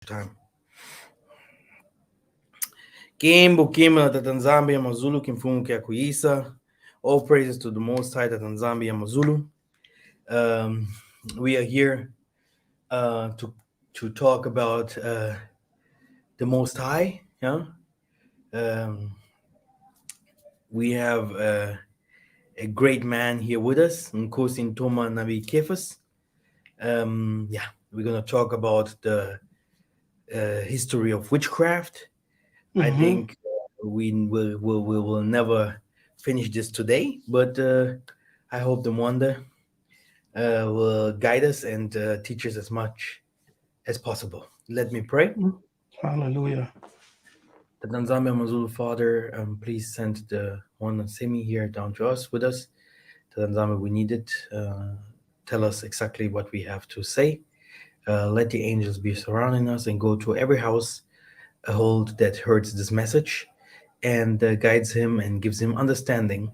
Time. Kimbo Kimba Tatanzambia Mazulu Kimfumu Kuisa. All praises to the Most High Tatanzambia Mazulu. Um, we are here to talk about the Most High. Yeah. Um, we have a great man here with us, Nkosi Ntoma Nabi Kefas. We're gonna talk about the history of witchcraft. I Mm-hmm. think we will never finish this today, but I hope the wonder will guide us and teach us as much as possible. Let me pray. Hallelujah. The Tanzania Mazulu Father, please send the one Semi here down to us with us. The Tanzania we need it. Tell us exactly what we have to say. Let the angels be surrounding us and go to every house a hold that hears this message and guides him and gives him understanding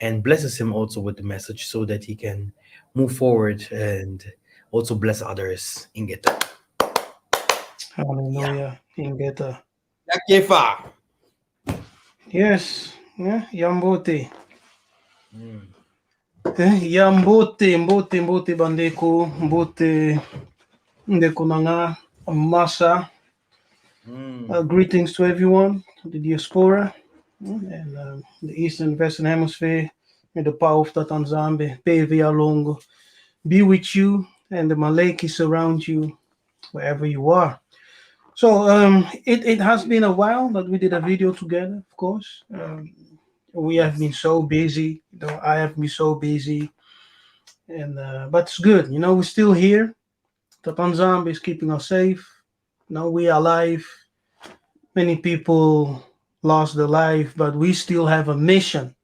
and blesses him also with the message so that he can move forward and also bless others in Geta. Yeah. Hallelujah. Ingeta. Yakefa. Yes. Yeah. Yambote. Mm. Yambote. Mbote bandeko. Mbote. Ndeko nanga. Masa. Mm. Greetings to everyone. The diaspora. And the Eastern and Western Hemisphere. May the power of the Tanzambe. PVA Longo. Be with you. And the Maleki surround you wherever you are. So it has been a while that we did a video together, of course. We have been Yes. so busy. I have been so busy, and but it's good. We're still here. The Tanzam is keeping us safe. We are alive. Many people lost their life, but we still have a mission.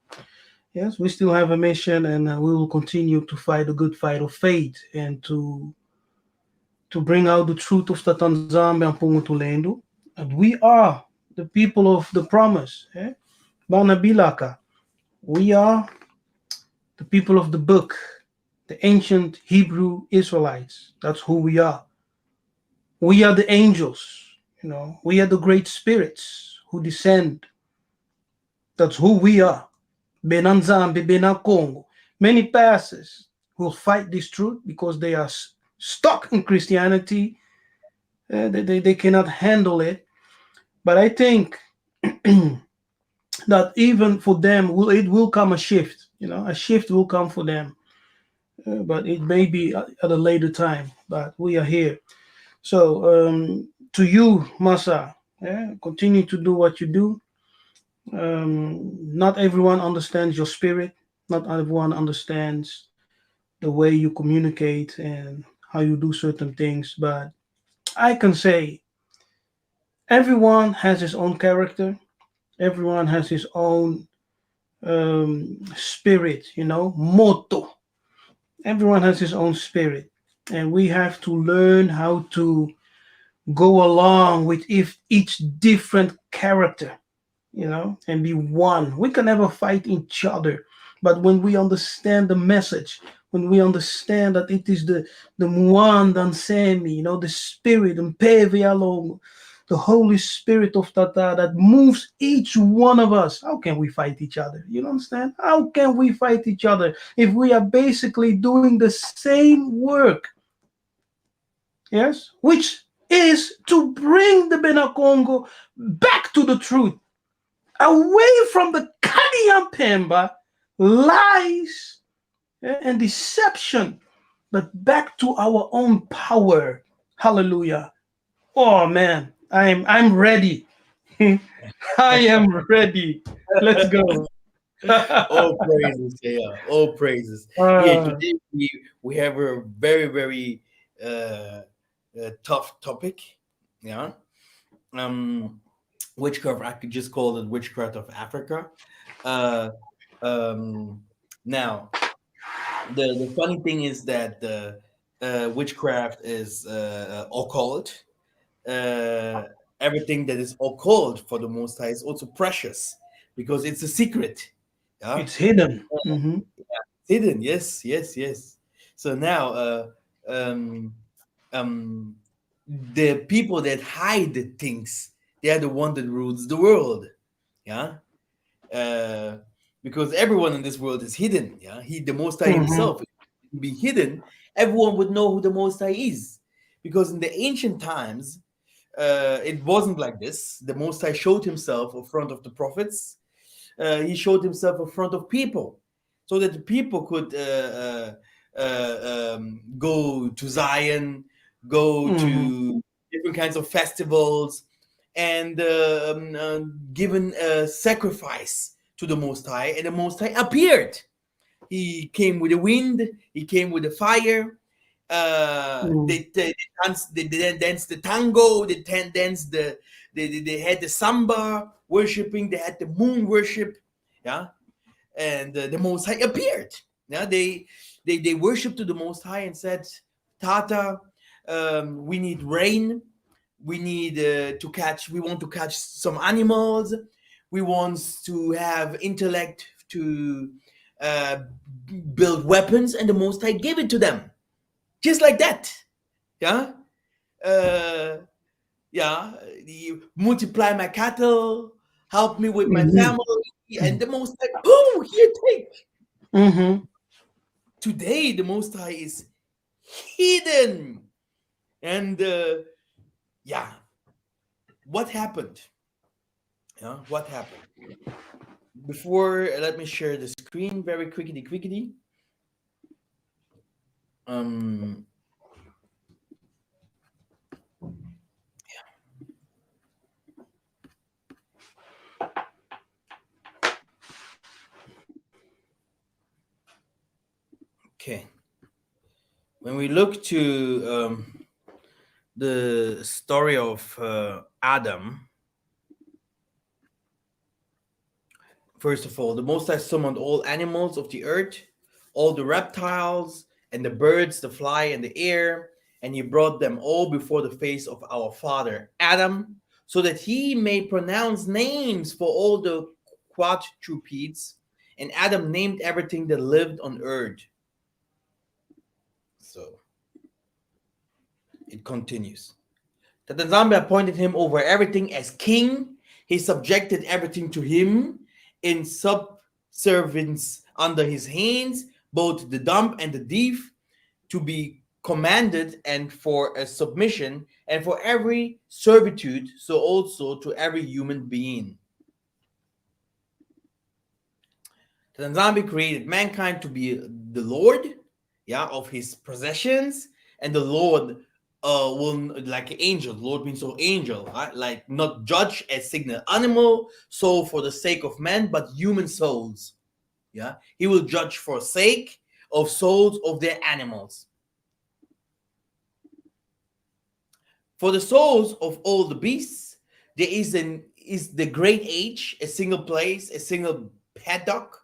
Yes, we still have a mission, and we will continue to fight a good fight of faith and to bring out the truth of the Tanzam and Pungutulendo. And we are the people of the promise. Banabilaka. We are the people of the book, the ancient Hebrew Israelites. That's who we are. We are the angels. We are the great spirits who descend. That's who we are. Benanzambe, Benakongo. Many pastors will fight this truth because they are stuck in Christianity. They cannot handle it. But I think that even for them, it will come a shift. A shift will come for them. But it may be at a later time. But we are here. So to you, Masa, continue to do what you do. Not everyone understands your spirit. Not everyone understands the way you communicate and how you do certain things. But I can say everyone has his own character. Everyone has his own spirit. Motto. Everyone has his own spirit, and we have to learn how to go along with each different character, and be one. We can never fight each other, but when we understand the message, when we understand that it is the Muan Dansemi, the spirit and Pevialong, the Holy Spirit of Tata that moves each one of us. How can we fight each other? You understand? How can we fight each other if we are basically doing the same work? Yes, which is to bring the Bena Congo back to the truth, away from the Kadiampemba lies and deception, but back to our own power. Hallelujah. Oh man, I'm ready. I am ready. Let's go. All praises, yeah. All praises. Yeah, uh, today we have a very uh, tough topic. Yeah. Um, witchcraft. I could just call it witchcraft of Africa. Uh, um, now the funny thing is that the witchcraft is occult. Uh, Everything that is occult for the Most High is also precious because it's a secret. Yeah, it's hidden. Hmm. hidden. Yes. So now, um, um, the people that hide things, they are the one that rules the world. Yeah. uh, because everyone in this world is hidden. Yeah, the Most High Mm-hmm. Himself would be hidden. Everyone would know who the Most High is, because in the ancient times, it wasn't like this. The Most High showed Himself in front of the prophets. He showed Himself in front of people, so that the people could go to Zion, go Mm-hmm. to different kinds of festivals, and given a sacrifice to the Most High, and the Most High appeared. He came with the wind. He came with the fire. They danced. They danced the tango. They danced they had the samba worshiping. They had the moon worship. Yeah, and the Most High appeared. Yeah, they worshipped to the Most High and said, "Tata, we need rain. We need to catch. We want to catch some animals. We want to have intellect to uh, build weapons," and the Most High gave it to them, just like that. Yeah, uh, yeah. You multiply my cattle, help me with my Mm-hmm. family, and the Most High. Oh, here, take. Mm-hmm. Today, the Most High is hidden, and yeah, what happened? Yeah, what happened? Before, let me share the screen very quickly. Um, okay. When we look to the story of Adam, first of all, the Most High summoned all animals of the earth, all the reptiles and the birds, the fly and the air, and he brought them all before the face of our father Adam, so that he may pronounce names for all the quadrupeds. And Adam named everything that lived on earth. So it continues. That the Zambia appointed him over everything as king. He subjected everything to him in subservience under his hands, both the dumb and the deaf, to be commanded, and for a submission, and for every servitude, so also to every human being. The Nzambi created mankind to be the Lord, yeah, of his possessions, and the Lord will like an angel. Lord means so angel, right? Like not judge a signal animal, soul for the sake of man, but human souls. Yeah, he will judge for sake of souls of their animals. For the souls of all the beasts, there is the great age, a single place, a single paddock,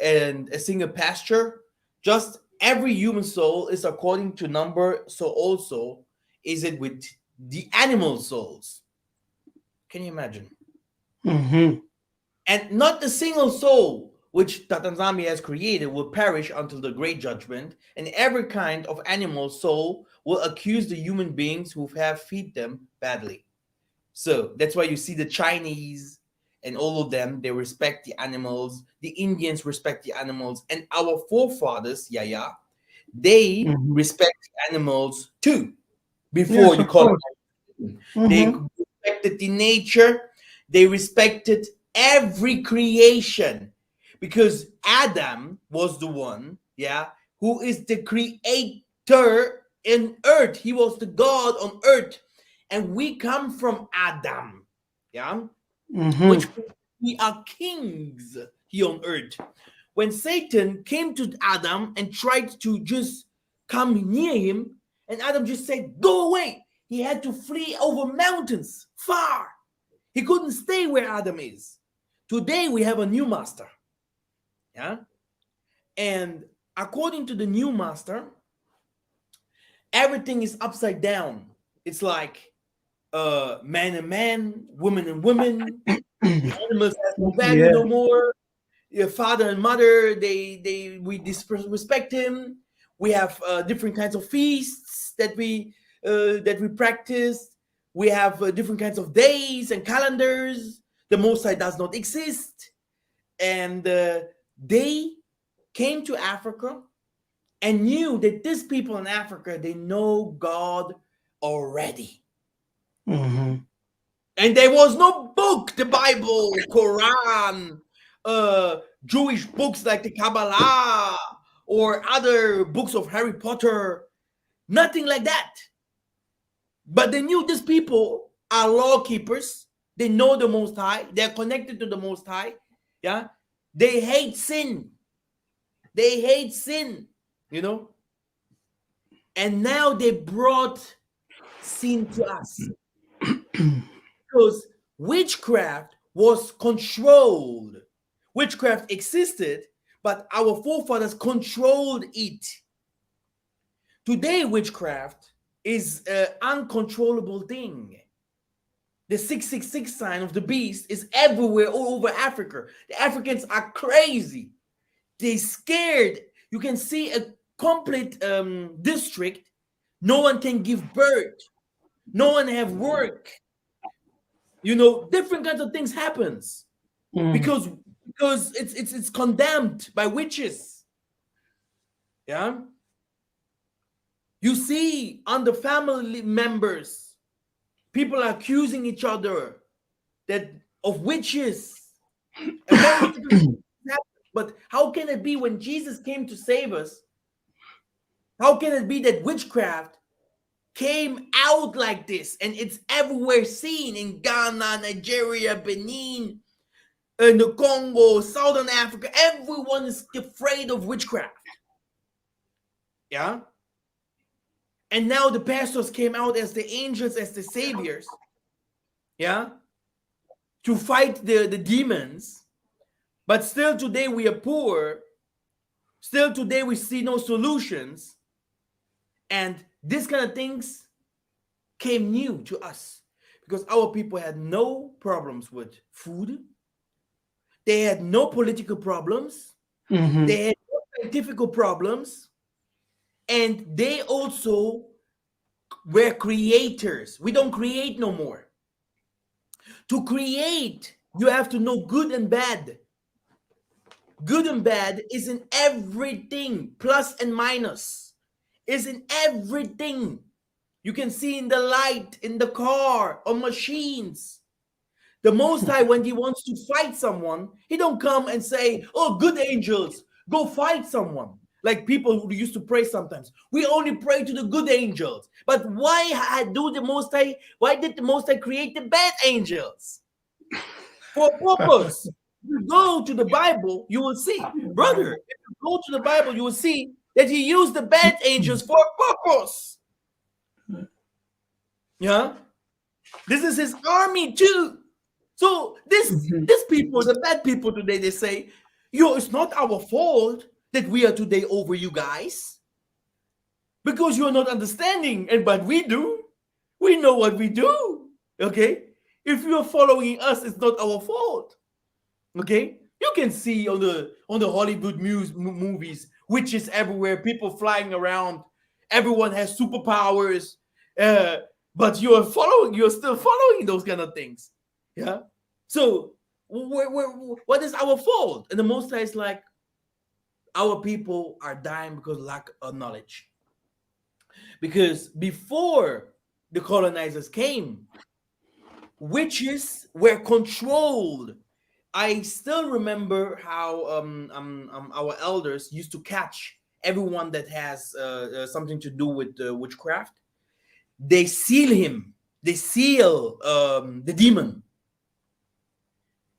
and a single pasture. Just every human soul is according to number, so also is it with the animal souls. Can you imagine? Mm-hmm. And not a single soul which Tatanzami has created will perish until the great judgment, and every kind of animal soul will accuse the human beings who have feed them badly. So that's why you see the Chinese and all of them, they respect the animals. The Indians respect the animals. And our forefathers, yeah, they Mm-hmm. respect the animals too before Yes, the of course. colonization. They Mm-hmm. respected the nature, they respected every creation, because Adam was the one, yeah, who is the creator in earth. He was the God on earth, and we come from Adam, yeah, which Mm-hmm. we are kings here on earth. When Satan came to Adam and tried to just come near him, and Adam just said, "Go away." He had to flee over mountains far. He couldn't stay where Adam is. Today we have a new master. Yeah. And according to the new master, everything is upside down. It's like man and man, woman and woman. The animals has no value Yeah. no more. Your father and mother, we disrespect him. We have different kinds of feasts that we that we practice. We have different kinds of days and calendars. The Most High does not exist. And they came to Africa and knew that these people in Africa, they know God already. Mm-hmm. And there was no book, the Bible, Quran, Jewish books like the Kabbalah or other books of Harry Potter, nothing like that. But they knew these people are law keepers. They know the Most High. They're connected to the Most High. Yeah. They hate sin. They hate sin, you know. And now they brought sin to us because witchcraft was controlled. Witchcraft existed, but our forefathers controlled it. Today, witchcraft is an uncontrollable thing. The 666 sign of the beast is everywhere, all over Africa. The Africans are crazy. They scared. You can see a complete district. No one can give birth. No one have work. You know, different kinds of things happens because it's condemned by witches. Yeah. You see on the family members, people are accusing each other that of witches. But how can it be when Jesus came to save us? How can it be that witchcraft came out like this and it's everywhere seen in Ghana, Nigeria, Benin, in the Congo, Southern Africa? Everyone is afraid of witchcraft. Yeah. And now the pastors came out as the angels, as the saviors. Yeah. To fight the demons. But still today we are poor. Still today we see no solutions. And these kind of things came new to us because our people had no problems with food. They had no political problems. Mm-hmm. They had no scientific problems. And they also were creators. We don't create no more. To create, you have to know good and bad. Good and bad is in everything, plus and minus is in everything. You can see in the light, in the car, on machines. The Most High, when he wants to fight someone, he don't come and say, "Oh, good angels, go fight someone." Like people who used to pray sometimes. We only pray to the good angels. But why do the Most High? Why did the Most High create the bad angels? For a purpose. If you go to the Bible, you will see, brother. If you go to the Bible, you will see that he used the bad angels for a purpose. Yeah, this is his army too. So these people, the bad people today, they say, "Yo, it's not our fault that we are today over you guys because you are not understanding." And but we do. We know what we do. Okay, if you are following us, it's not our fault. Okay, you can see on the Hollywood movies, witches everywhere, people flying around, everyone has superpowers, but you're still following those kind of things. Yeah. So what is our fault? And the Most High is like, our people are dying because of lack of knowledge. Because before the colonizers came, witches were controlled. I still remember how our elders used to catch everyone that has something to do with witchcraft. They seal him. They seal the demon.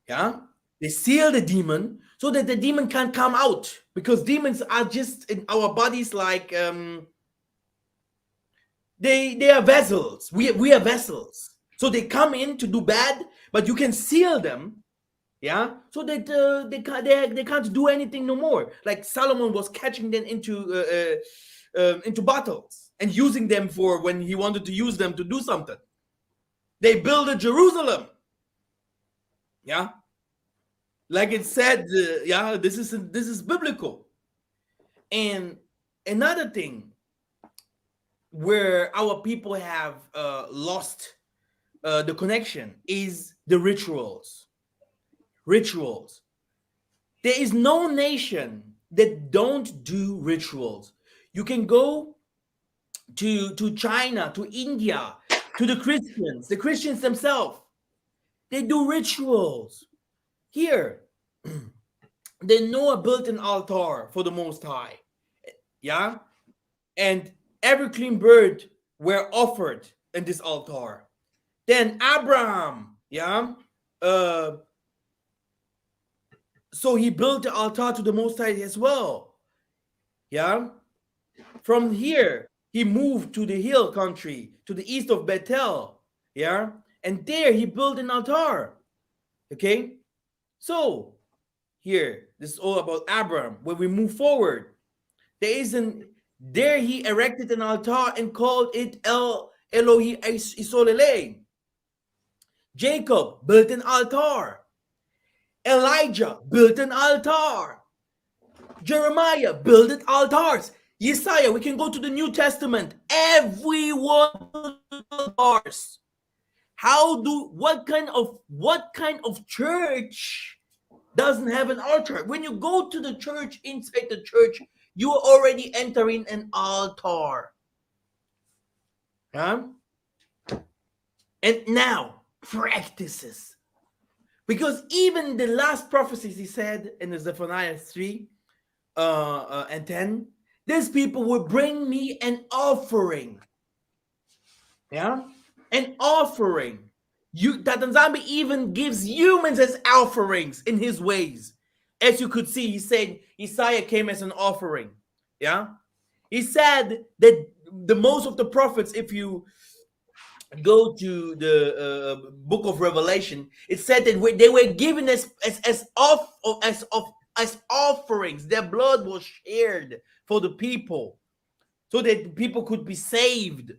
Yeah, they seal the demon so that the demon can't come out because demons are just in our bodies like they are vessels. We are vessels. So they come in to do bad, but you can seal them. Yeah, so that they can't do anything no more. Like Solomon was catching them into battles and using them for when he wanted to use them to do something. They built a Jerusalem. Yeah, like it said. Yeah, this is biblical. And another thing, where our people have lost the connection is the rituals. Rituals. There is no nation that don't do rituals. You can go to China, to India, to the Christians themselves. They do rituals. Here, then Noah built an altar for the Most High. Yeah? And every clean bird were offered in this altar. Then Abraham, yeah, uh, so he built the altar to the Most High as well. Yeah. From here, he moved to the hill country, to the east of Bethel. Yeah. And there he built an altar. Okay. So here, this is all about Abraham. When we move forward, there he erected an altar and called it El Elohi Isolele. Jacob built an altar. Elijah built an altar. Jeremiah built altars. Yesaiah, we can go to the New Testament. Everyone built altars. What kind of church doesn't have an altar? When you go to the church, inside the church, you are already entering an altar. Huh? And now, practices. Because even the last prophecies he said in the Zephaniah 3 and 10, these people will bring me an offering. Yeah? An offering. Tatanzambi even gives humans as offerings in his ways. As you could see, he said Isaiah came as an offering. Yeah? He said that the most of the prophets, if you go to the book of Revelation, it said that they were given as offerings. Their blood was shared for the people, so that people could be saved.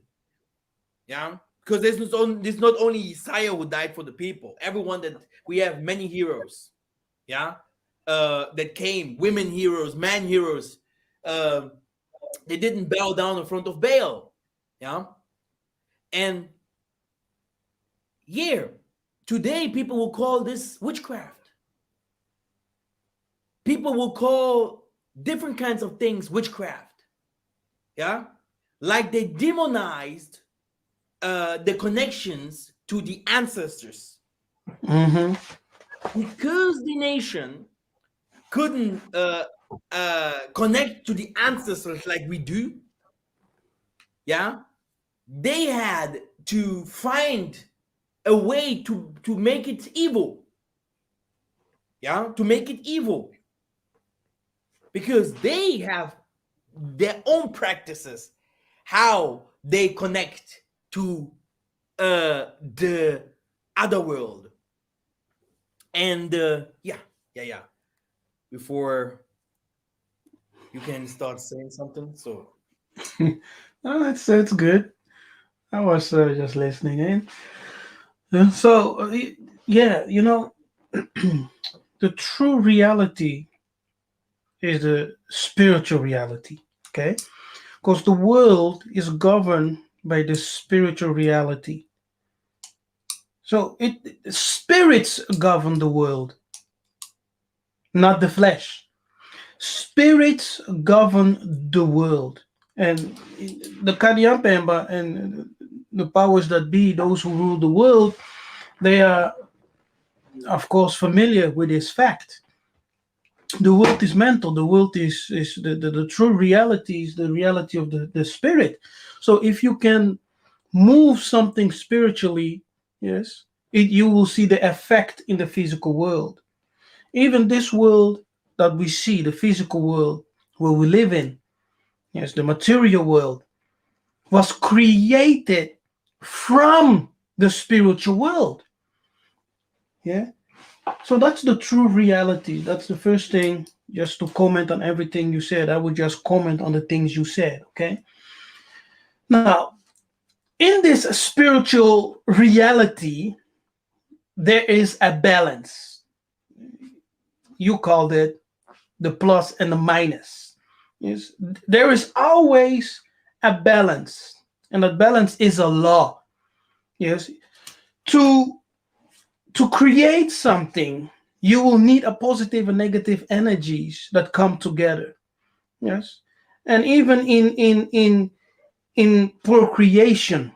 Yeah, because this not only Isaiah who died for the people. Everyone that we have many heroes. Yeah, that came, women heroes, man heroes. They didn't bow down in front of Baal. Yeah, and today people will call this witchcraft. People will call different kinds of things witchcraft. Yeah, like they demonized the connections to the ancestors. Mm-hmm. Because the nation couldn't connect to the ancestors like we do. Yeah, they had to find a way to make it evil. Yeah, to make it evil, because they have their own practices, how they connect to the other world. And yeah. Before you can start saying something, so Oh, that's good. I was just listening in. So, yeah, the true reality is the spiritual reality. Okay, because the world is governed by the spiritual reality. So, spirits govern the world, not the flesh. Spirits govern the world, and the Kadiampemba and the powers that be, those who rule the world, they are, of course, familiar with this fact. The world is mental. The world is the true reality is the reality of the spirit. So if you can move something spiritually, yes, you will see the effect in the physical world. Even this world that we see, the physical world where we live in, yes, the material world, was created from the spiritual world. Yeah. So that's the true reality. That's the first thing. Just to comment on everything you said, I would just comment on the things you said. Okay. Now, in this spiritual reality, there is a balance. You called it the plus and the minus. Yes, there is always a balance. and that balance is a law. Yes, to create something, you will need a positive and negative energies that come together. Yes, and even in procreation,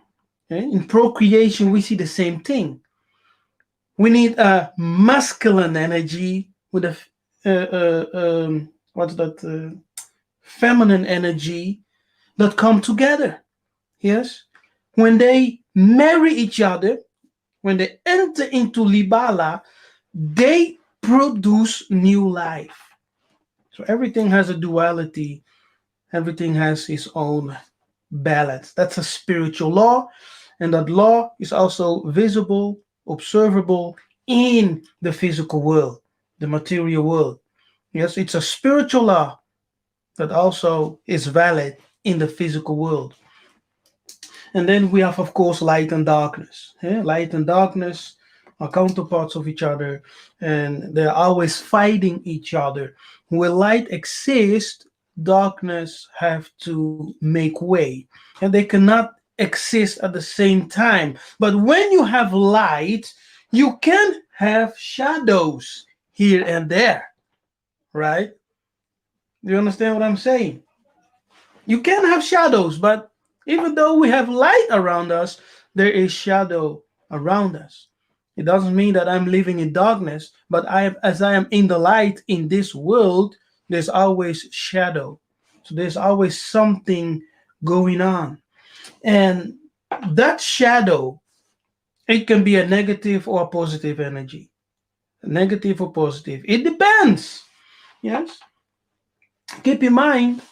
in procreation, we see the same thing. We need a masculine energy with a what's that feminine energy that come together. Yes, when they marry each other, when they enter into Libala, they produce new life. So everything has a duality, everything has its own balance. That's a spiritual law, and that law is also visible, observable in the physical world, the material world. Yes, it's a spiritual law that also is valid in the physical world. And then we have, of course, light and darkness. Light and darkness are counterparts of each other, and they're always fighting each other. Where light exists, darkness have to make way, and they cannot exist at the same time. But when you have light, you can have shadows here and there, right? Do you understand what I'm saying? You can have shadows, but even though we have light around us, there is shadow around us. It doesn't mean that I'm living in darkness, but as I am in the light in this world, there's always shadow. So there's always something going on. And that shadow, it can be a negative or a positive energy. Negative or positive. It depends. Yes. Keep in mind,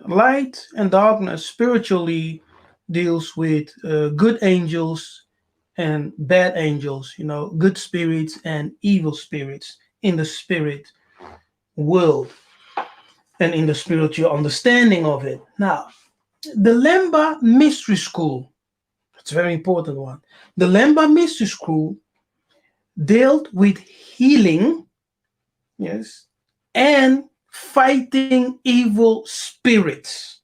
light and darkness spiritually deals with good angels and bad angels, good spirits and evil spirits in the spirit world and in the spiritual understanding of it. Now, the Lemba Mystery School, it's a very important one. The Lemba Mystery School dealt with healing, yes, and fighting evil spirits.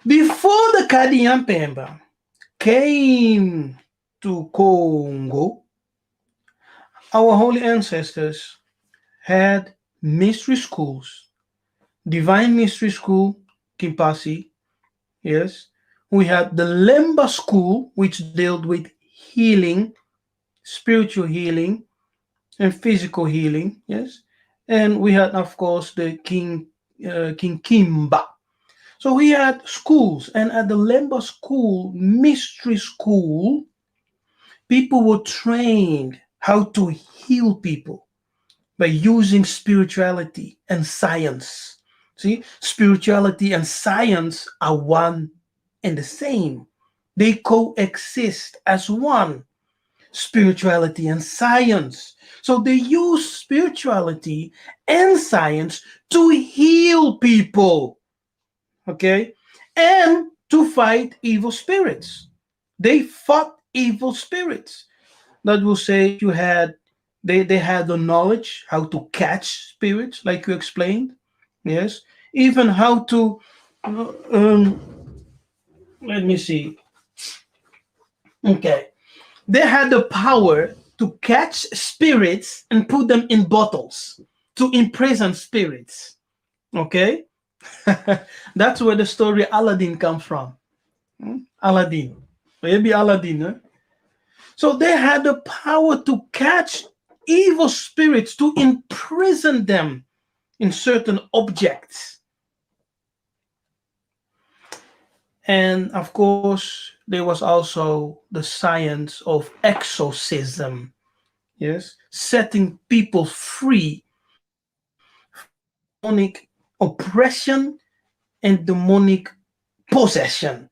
Before the Kadiampemba came to Congo, our holy ancestors had mystery schools, divine mystery school, Kimpasi, yes. We had the Lemba school, which dealt with healing, spiritual healing, and physical healing, yes. And we had, of course, the King Kimba. So we had schools, and at the Lemba school, mystery school, people were trained how to heal people by using spirituality and science. See, spirituality and science are one and the same. They coexist as one, spirituality and science. So they use spirituality and science to heal people, okay, and to fight evil spirits. They fought evil spirits. That will say you had they had the knowledge how to catch spirits, like you explained. Yes, even how to let me see. Okay, they had the power to catch spirits and put them in bottles to imprison spirits. Okay, that's where the story Aladdin comes from. Aladdin, maybe Aladdin. Huh? So they had the power to catch evil spirits, to imprison them in certain objects. And of course, there was also the science of exorcism, yes, setting people free from demonic oppression and demonic possession.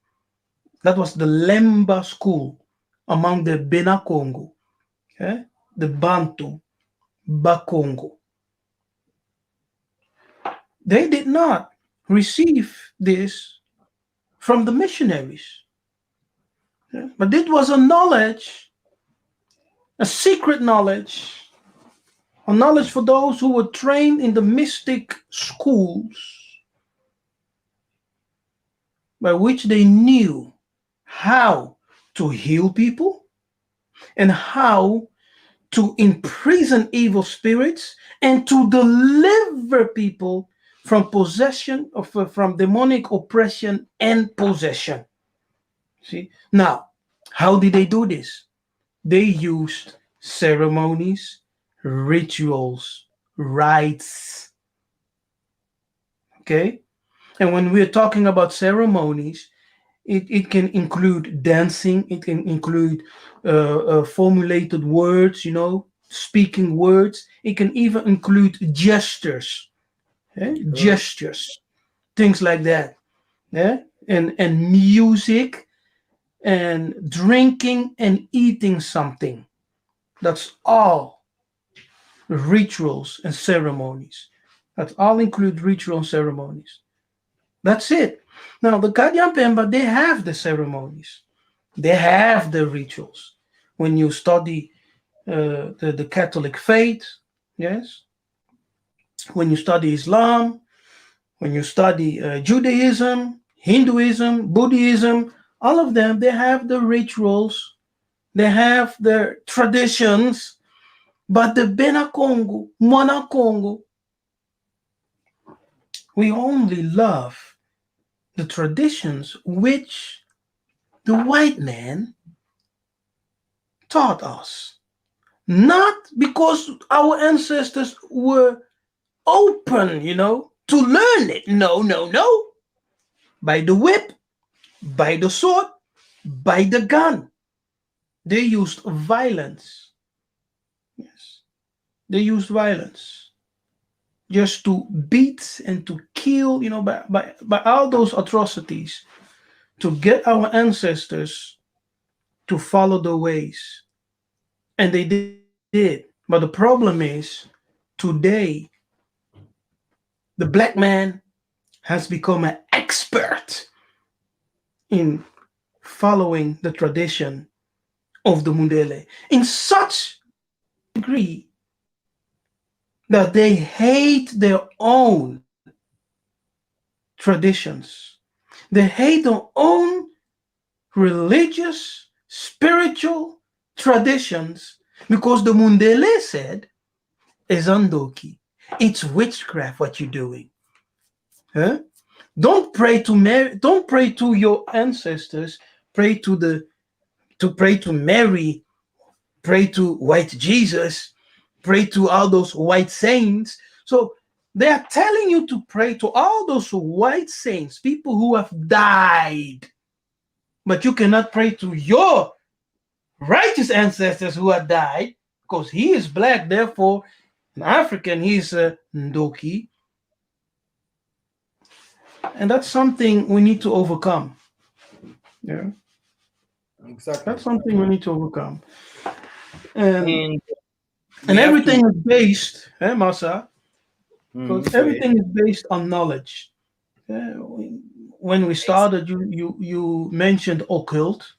That was the Lemba school among the Bena Congo, okay? The Bantu, Bakongo. They did not receive this from the missionaries. Yeah. But it was a knowledge, a secret knowledge, a knowledge for those who were trained in the mystic schools by which they knew how to heal people and how to imprison evil spirits and to deliver people from possession of from demonic oppression and possession. See, now how did they do this? They used ceremonies, rituals, rites. Okay, and when we're talking about ceremonies, it can include dancing, it can include formulated words, speaking words. It can even include gestures, Right. gestures, things like that. Yeah? And music and drinking and eating something. That's all rituals and ceremonies. That all include ritual and ceremonies. That's it. Now, the Kadyampemba, they have the ceremonies. They have the rituals. When you study the Catholic faith, yes, when you study Islam, when you study Judaism, Hinduism, Buddhism, all of them, they have the rituals, they have their traditions, but the Bena Congo, Mwana Congo, we only love the traditions which the white man taught us. Not because our ancestors were open, to learn it. No, no, no. By the whip, by the sword, by the gun. They used violence. Yes. They used violence just to beat and to kill, by all those atrocities to get our ancestors to follow the ways. And they did. But the problem is today, the black man has become an expert in following the tradition of the Mundele in such degree that they hate their own traditions. They hate their own religious, spiritual traditions because the Mundele said, Ezandoki, it's witchcraft what you're doing. Huh? Don't pray to Mary, don't pray to your ancestors, pray pray to Mary, pray to white Jesus, pray to all those white saints. So they are telling you to pray to all those white saints, people who have died. But you cannot pray to your righteous ancestors who have died because he is black, therefore, an African, he's a Ndoki. And that's something we need to overcome. Yeah, that's Exactly. something we need to overcome. And And and we have to. everything is based, Masa, because Go ahead. everything is based on knowledge. Uh, when we started, you mentioned occult.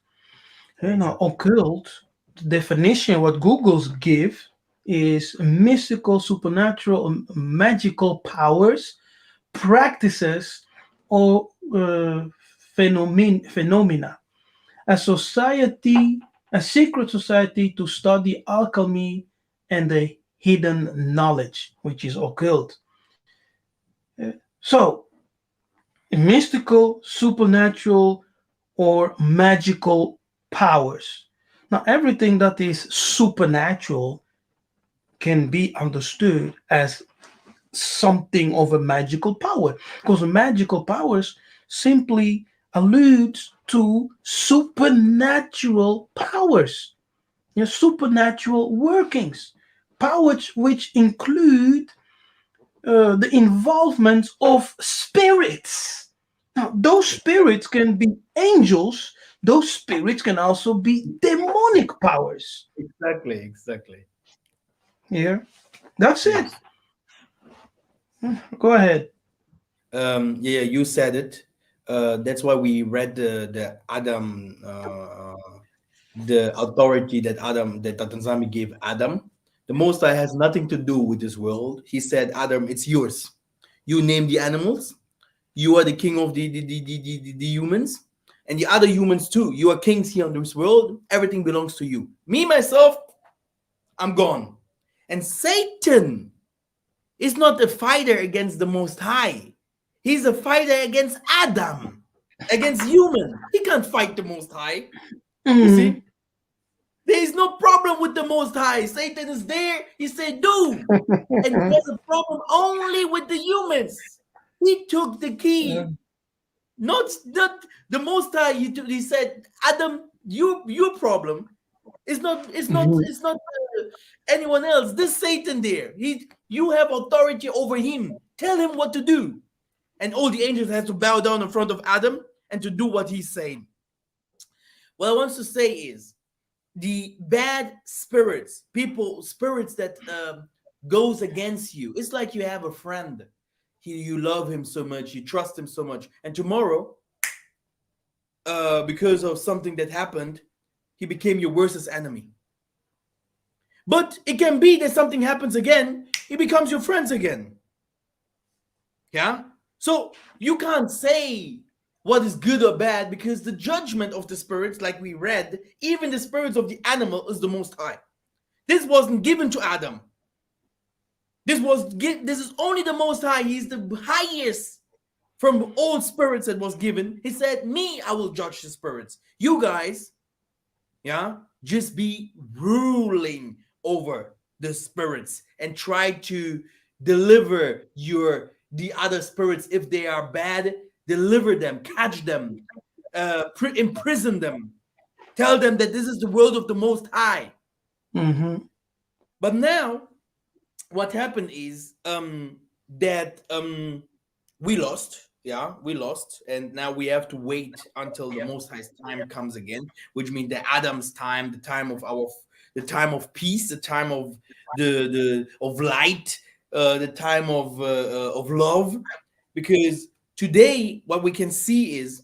Now, Exactly. occult, the definition what Google's give is mystical, supernatural, magical powers, practices, or phenomena. A society, a secret society to study alchemy and the hidden knowledge, which is occult. So, mystical, supernatural, or magical powers. Now, everything that is supernatural can be understood as something of a magical power because magical powers simply alludes to supernatural powers, supernatural workings, powers which include the involvement of spirits. Now, those spirits can be angels, those spirits can also be demonic powers. Exactly. Exactly. Yeah, that's it. Yes. Go ahead. Yeah, you said it. That's why we read the Adam, the authority that Tatanzami gave Adam. The Most High has nothing to do with this world. He said, Adam, it's yours. You name the animals, You are the king of the humans, and the other humans too. You are kings here on this world. Everything belongs to you. Me, myself, I'm gone. And Satan is not a fighter against the Most High. He's a fighter against Adam, against human. He can't fight the Most High. You Mhm. see? There is no problem with the Most High. Satan is there. He said, do. And there's a problem only with the humans. He took the key. Not the Most High. He said, Adam, your problem Mhm. it's not anyone else. This Satan there. You have authority over him. Tell him what to do. And all the angels had to bow down in front of Adam and to do what he's saying. What I want to say is the bad spirits, spirits that goes against you. It's like you have a friend. You love him so much, you trust him so much, and tomorrow, because of something that happened, he became your worstest enemy. But it can be that something happens again, he becomes your friends again. Yeah? So you can't say what is good or bad because the judgment of the spirits, like we read, even the spirits of the animal is the most high. This wasn't given to Adam. This is only the most high. He's the highest from all spirits that was given. He said, me, I will judge the spirits. You guys, yeah, just be ruling over the spirits and try to deliver the other spirits. If they are bad, deliver them, catch them, imprison them, tell them that this is the world of the Most High. Mhm. But now what happened is that we lost. Yeah, we lost, and now we have to wait until the Most High's time comes again, which means the Adam's time, the time of peace, the time of the of light, the time of love. Because today, what we can see is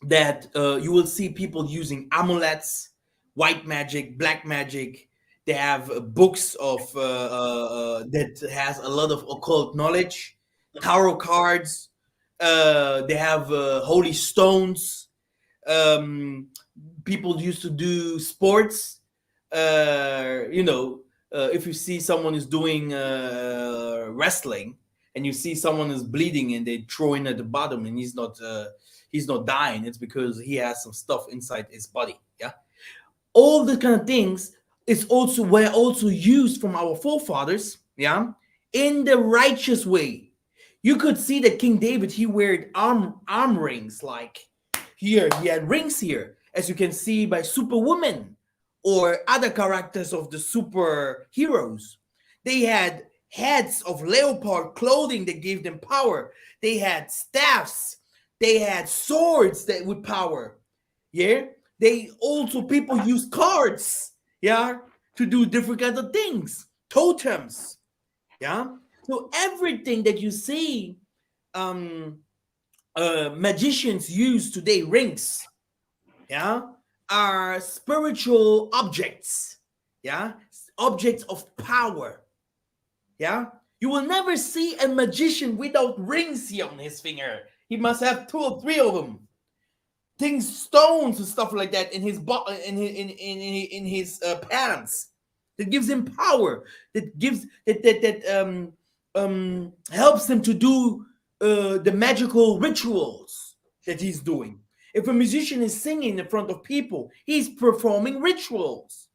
that you will see people using amulets, white magic, black magic. They have books of that has a lot of occult knowledge, tarot cards. They have holy stones. Um, People used to do sports. If you see someone is doing wrestling and you see someone is bleeding and they throw in at the bottom and he's not dying, it's because he has some stuff inside his body. Yeah, all the kind of things were also used from our forefathers. Yeah, in the righteous way. You could see that King David, he wore arm rings, like here he had rings here, as you can see by Superwoman or other characters of the superheroes. They had heads of leopard clothing that gave them power. They had staffs. They had swords that with power. Yeah, they also people use cards. Yeah, to do different kinds of things. Totems. Yeah, so everything that you see um magicians use today, rings, yeah, are spiritual objects, yeah, objects of power. Yeah, you will never see a magician without rings here on his finger. He must have two or three of them, things, stones and stuff like that in his in his pants, that gives him power, that gives that helps him to do the magical rituals that he's doing. If a musician is singing in front of people, he's performing rituals.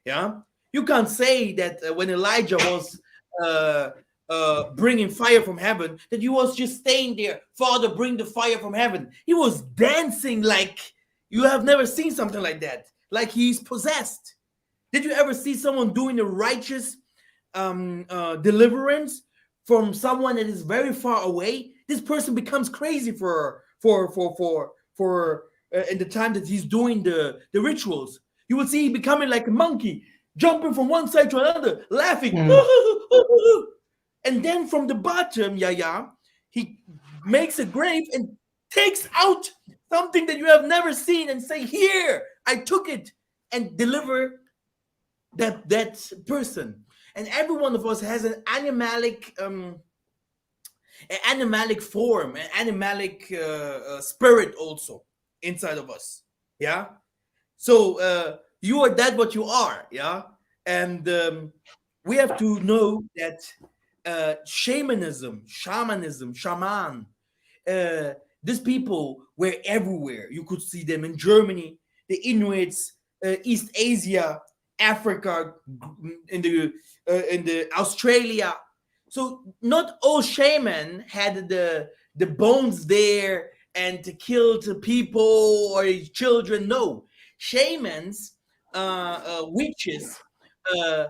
Yeah, you can't say that when Elijah was uh, bringing fire from heaven, that he was just staying there. Father, bring the fire from heaven. He was dancing like you have never seen something like that, like he's possessed. Did you ever see someone doing a righteous deliverance from someone that is very far away? This person becomes crazy for in the time that he's doing the rituals. You will see he becoming like a monkey, jumping from one side to another, laughing. Mm. And then from the bottom, Yaya, he makes a grave and takes out something that you have never seen and say, "Here, I took it," and deliver that person. And every one of us has an animalic an animalic form, an animalic spirit also inside of us. Yeah. So you are that what you are. Yeah. And we have to know that shaman, uh, these people were everywhere. You could see them in Germany, the Inuits, East Asia, Africa, in the Australia. So not all shaman had the bones there and to kill the people or children. No, shamans, witches, uh,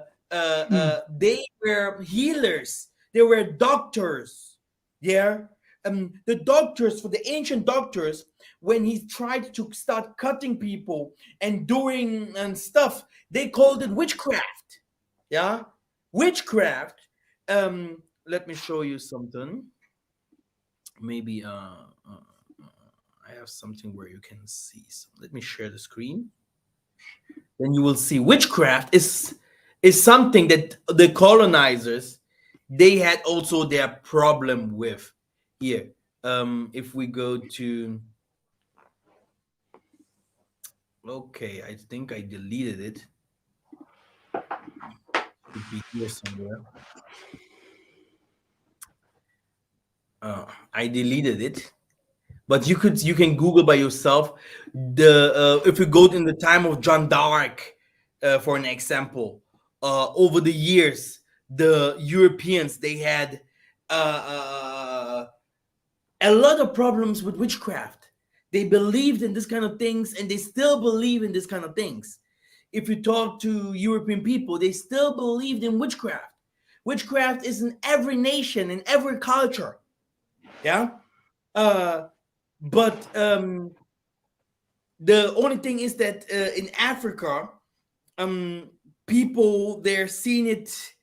they were healers. They were doctors. Yeah, the doctors, for the ancient doctors, when he tried to start cutting people and doing and stuff, they called it witchcraft. Yeah, witchcraft. Let me show you something. Maybe I have something where you can see. So let me share the screen. Then you will see witchcraft is something that the colonizers, they had also their problem with. Here, if we go to, okay, I think I deleted it. Should be here somewhere. I deleted it, but you can Google by yourself. The If you go in the time of John d'Arc, for an example, over the years, the Europeans, they had a lot of problems with witchcraft. They believed in this kind of things, and they still believe in this kind of things. If you talk to European people, they still believed in witchcraft. Witchcraft is in every nation, in every culture. Yeah. Uh, but the only thing is that in Africa, um, people they're seeing it.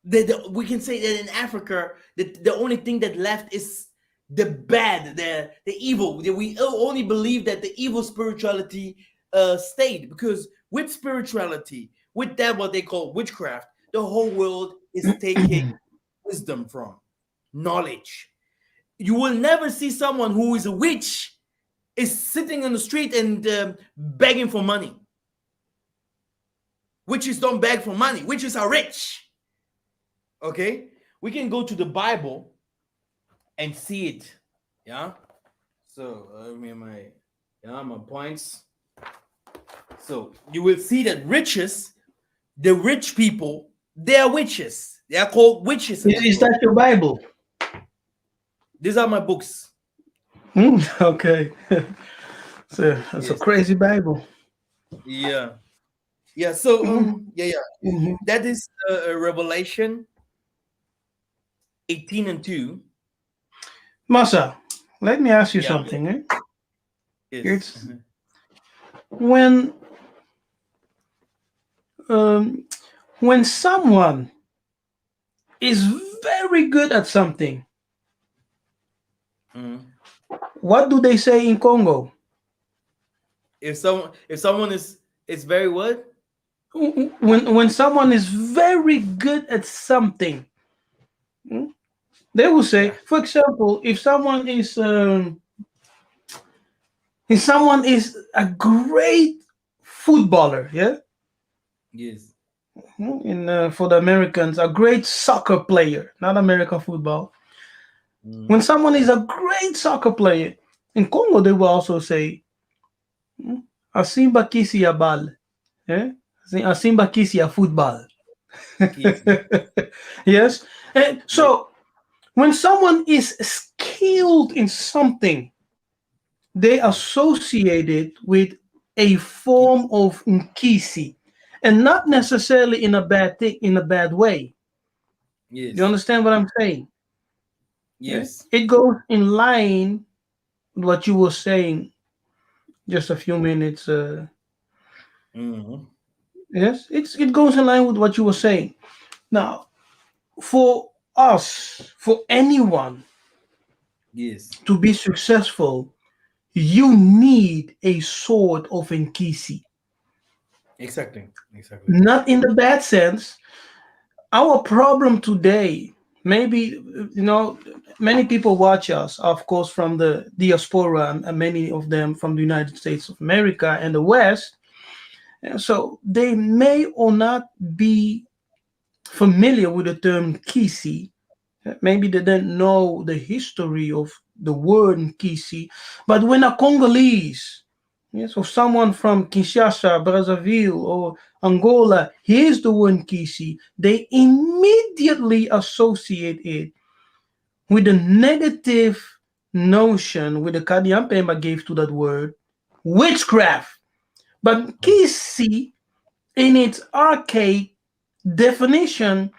We can say that in Africa, that the only thing that left is the bad, the evil. We only believe that the evil spirituality stayed, because with spirituality, with that what they call witchcraft, the whole world is taking wisdom from knowledge. You will never see someone who is a witch is sitting on the street and begging for money. Witches don't beg for money. Witches are rich. Okay, we can go to the Bible and see it. Yeah. So my points. So you will see that the rich people, they are witches. They are called witches in this Is world. that your Bible? These are my books. Okay. It's a Yes. crazy Bible. Yeah. Yeah. So Mhm. Mhm. that is Revelation 18:2. Masa, let me ask you Yeah. something. Yes. It's when um, when someone is very good at something, Mhm. what do they say in Congo? If someone is very what? When someone is very good at something, hmm, they will say, Yeah. for example, if someone is a great footballer, yeah, Yes. in for the Americans, a great soccer player, not American football. Mhm. When someone is a great soccer player in Congo, they will also say, "Asimba kisi ya bal," eh? "Asimba kisi ya football." Kids. Yes, and Yeah. so when someone is skilled in something, they Yes. associate it with a Kids. form of nkisi, and not necessarily in a bad thing, in a bad way. You Yes. understand what I'm saying? Yeah? Yes. It goes in line with what you were saying just a few minutes. Hmm. Yes, it goes in line with what you were saying. Now, for us, for anyone Yes. to be successful, you need a sort of nkisi. Exactly. Exactly. Not in the bad sense. Our problem today, maybe many people watch us, of course, from the diaspora, and many of them from the United States of America and the West. And so they may or not be familiar with the term Kisi. Maybe they don't know the history of the word Kisi. But when a Congolese, yes, or someone from Kinshasa, Brazzaville, or Angola hears the word Kisi, they immediately associate it with the negative notion, with the Kadiampemba gave to that word, witchcraft. But Kisi, in its archaic definition,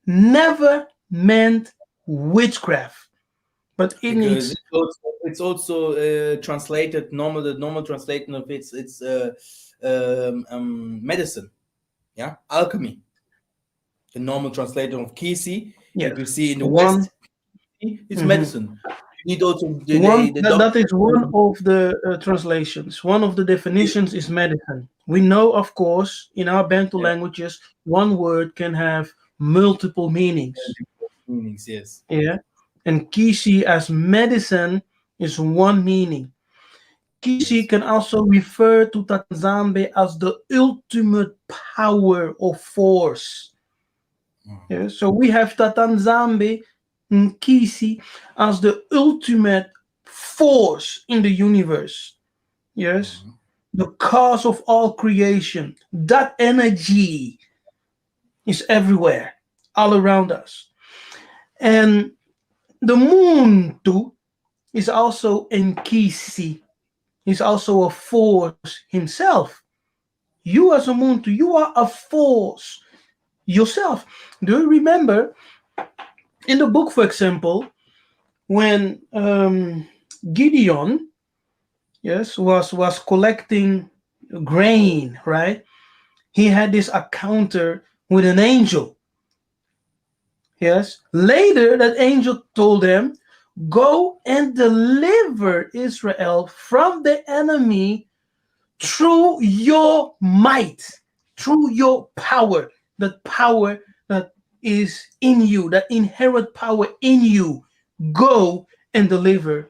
never meant witchcraft, but in because its it's also translated normal. The normal translation of it's medicine. Yeah, alchemy. The normal translation of Kisi, yes, if you see in the one West, it's mhm. medicine. You need also One the that, doctor. that is one of the translations. One of the definitions is medicine. We know, of course, in our Bantu Yeah, languages, one word can have multiple meanings. meanings. Yes, Yeah, and Kishi as medicine is one meaning. Kishi yes. can also refer to Tatanzambe as the ultimate power or force. Mhm, Yeah, so we have Tatanzambe Nkisi as the ultimate force in the universe. Yes, mhm. the cause of all creation. That energy is everywhere, all around us. And the moon too is also Nkisi. He's also a force himself. You as a moon too, you are a force yourself. Do you remember in the book, for example, when Gideon, yes, was collecting grain, right? He had this encounter with an angel. Yes. Later, that angel told him, "Go and deliver Israel from the enemy through your might, through your power, that power that is in you, that inherent power in you. Go and deliver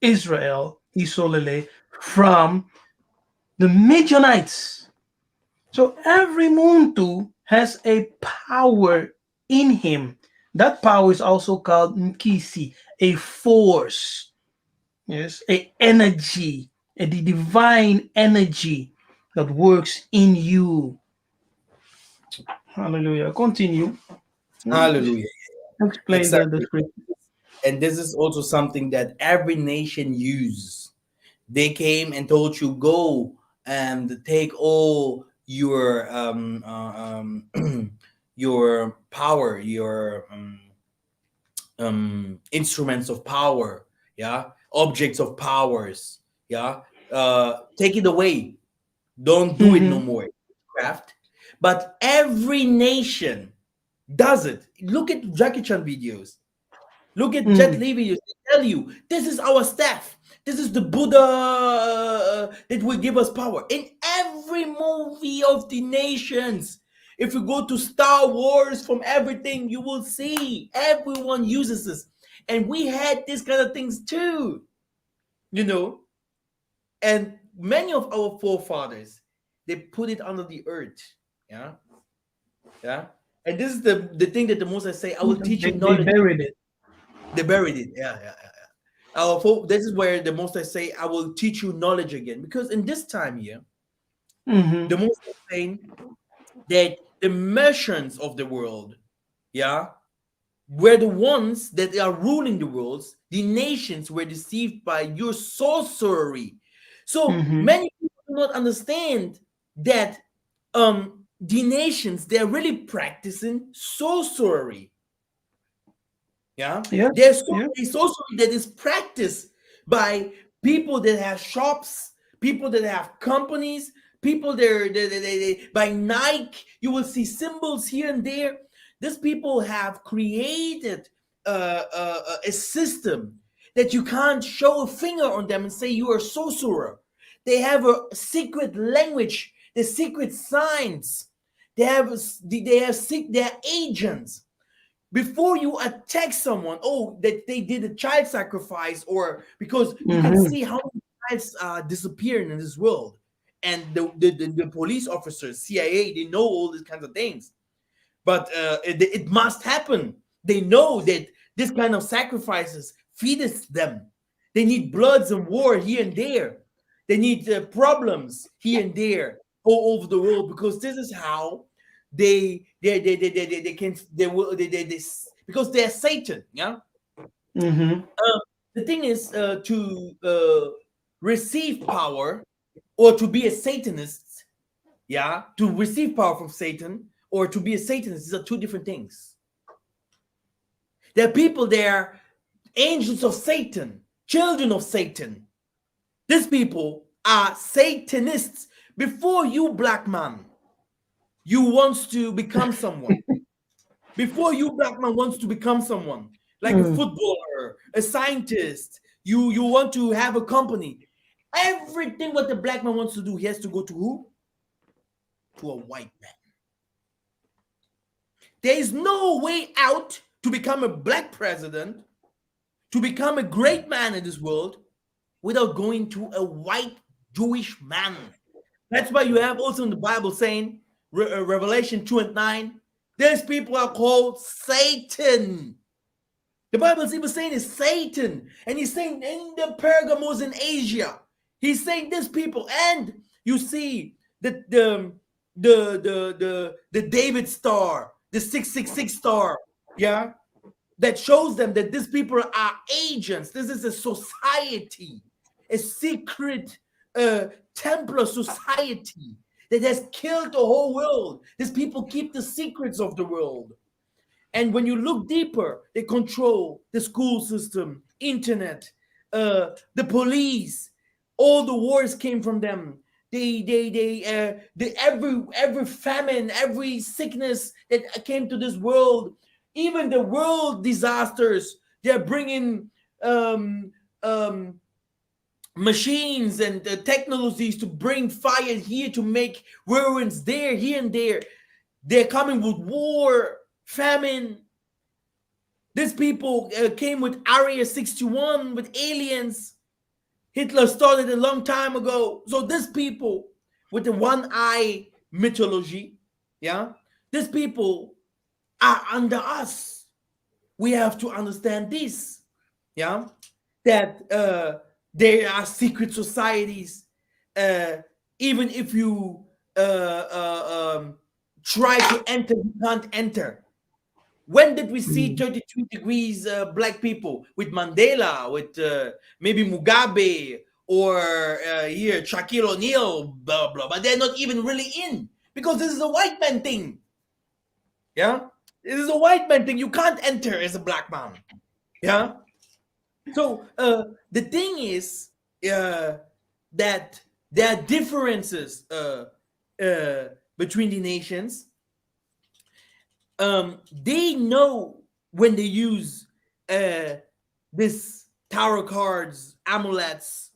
Israel, Isolele, from the Midianites." So every Muntu has a power in him. That power is also called Nkisi, a force. Yes, a energy, a the divine energy that works in you. Hallelujah. Continue. Just Hallelujah. explain the Exactly. scripture. And this is also something that every nation uses. They came and told you, go and take all your your power, your instruments of power, yeah, objects of powers, yeah, take it away. Don't do it no Mm-hmm. more. Craft. But every nation does it. Look at Jackie Chan videos. Look at Jet Mm-hmm. Li videos. They tell you this is our staff. This is the Buddha that will give us power. In every movie of the nations, if you go to Star Wars, from everything, you will see everyone uses this. And we had these kind of things too, you know. And many of our forefathers, they put it under the earth. Yeah, yeah. And this is the thing that the Most I say, I will teach you They knowledge. buried it. They buried it. Yeah, yeah, yeah. Our folk, this is where the Most I say, I will teach you knowledge again. Because in this time here, Mm-hmm. the Most I saying that the merchants of the world, yeah, were the ones that are ruling the worlds. The nations were deceived by your sorcery. So Mm-hmm. many people do not understand that the nations, they're really practicing sorcery. Yeah, Yes. there's so Yeah. many sorcery that is practiced by people that have shops, people that have companies, people there. By Nike, you will see symbols here and there. These people have created a system that you can't show a finger on them and say you are a sorcerer. They have a secret language, the secret signs. They have they are agents. before you attack someone, oh, that they did a child sacrifice, or because you can Mm-hmm. see how many lives are disappearing in this world, and the police officers, CIA, they know all these kinds of things, but it must happen. They know that this kind of sacrifices feeds them. They need bloods and war here and there. They need problems here and there all over the world, because this is how they can they will they because they're Satan. Yeah. Mm-hmm. The thing is to receive power or to be a Satanist. Yeah, to receive power from Satan or to be a Satanist, these are two different things. There are people there, angels of Satan, children of Satan. These people are Satanists. Before you, black man, you wants to become someone. Before you, black man, wants to become someone like a Mm. footballer, a scientist. You want to have a company. Everything what the black man wants to do, he has to go to who? To a white man. There is no way out to become a black president, to become a great man in this world, without going to a white Jewish man. That's why you have also in the Bible saying, Revelation 2 and 9, these people are called Satan. The Bible is even saying it's Satan. And he's saying in the Pergamos in Asia, he's saying these people. And you see the David star, the 666 star, yeah, that shows them that these people are agents. This is a society, a secret Templar society that has killed the whole world. These people keep the secrets of the world. And when you look deeper, they control the school system, internet, the police. All the wars came from them. Every famine, every sickness that came to this world, even the world disasters, they're bringing um, um, machines and technologies to bring fire here, to make ruins there, here and there. They're coming with war, famine. These people came with Area 61, with aliens. Hitler started a long time ago. So these people with the one eye mythology, yeah, these people are under us. We have to understand this, yeah, that there are secret societies. Uh, Even if you try to enter, you can't enter. When did we see Mm. 33 degrees black people with Mandela, with maybe Mugabe, or here Shaquille O'Neal, blah blah? But they're not even really in, because this is a white man thing. Yeah, this is a white man thing. You can't enter as a black man. Yeah. So the thing is uh, that there are differences between the nations. They know when they use uh, this tarot cards, amulets,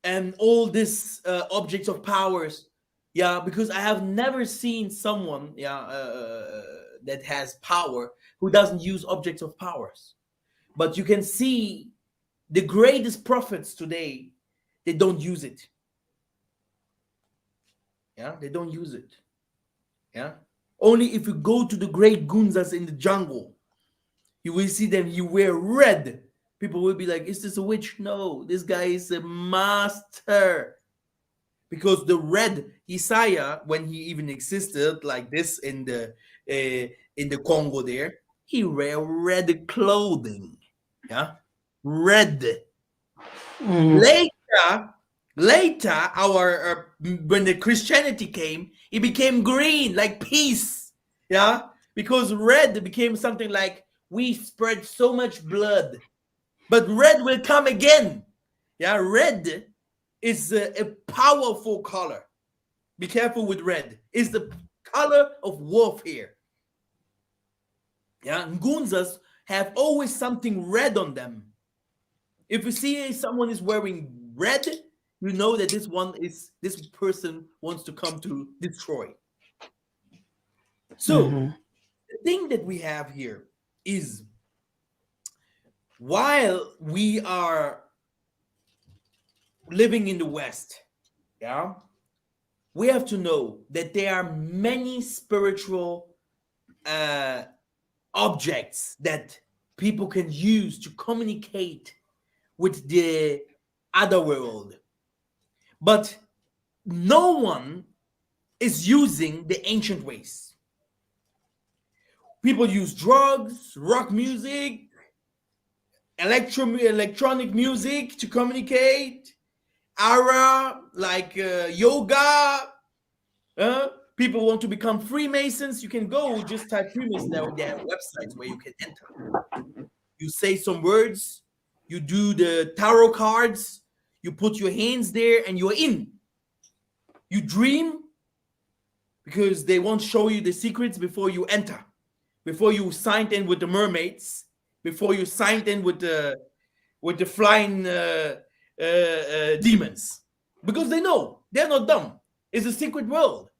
and all this objects of powers. Yeah, because I have never seen someone, yeah, that has power who doesn't use objects of powers. But you can see the greatest prophets today, they don't use it. Yeah, they don't use it. Yeah, only if you go to the great gunzas in the jungle, you will see them. You wear red. People will be like, "Is this a witch?" No, this guy is a master. Because the red Isaiah, when he even existed like this in the Congo, there he wear red clothing. Yeah, red. Mm. Later, later, our when the Christianity came, it became green, like peace. Yeah, because red became something like we spread so much blood, but red will come again. Yeah, red is a powerful color. Be careful with red. It's the color of warfare. Yeah, Ngunzas have always something red on them. If you see someone is wearing red, you know that this person wants to come to destroy. So Mm-hmm. the thing that we have here. is while we are living in the West, yeah, we have to know that there are many spiritual objects that people can use to communicate with the other world. But no one is using the ancient ways. People use drugs, rock music, electronic music to communicate, aura, like yoga. People want to become Freemasons. You can go just type Freemason. There are websites where you can enter. You say some words, you do the tarot cards, you put your hands there, and you're in. You dream because they won't show you the secrets before you enter, before you signed in with the mermaids, before you signed in with the flying demons, because they know they're not dumb. It's a secret world.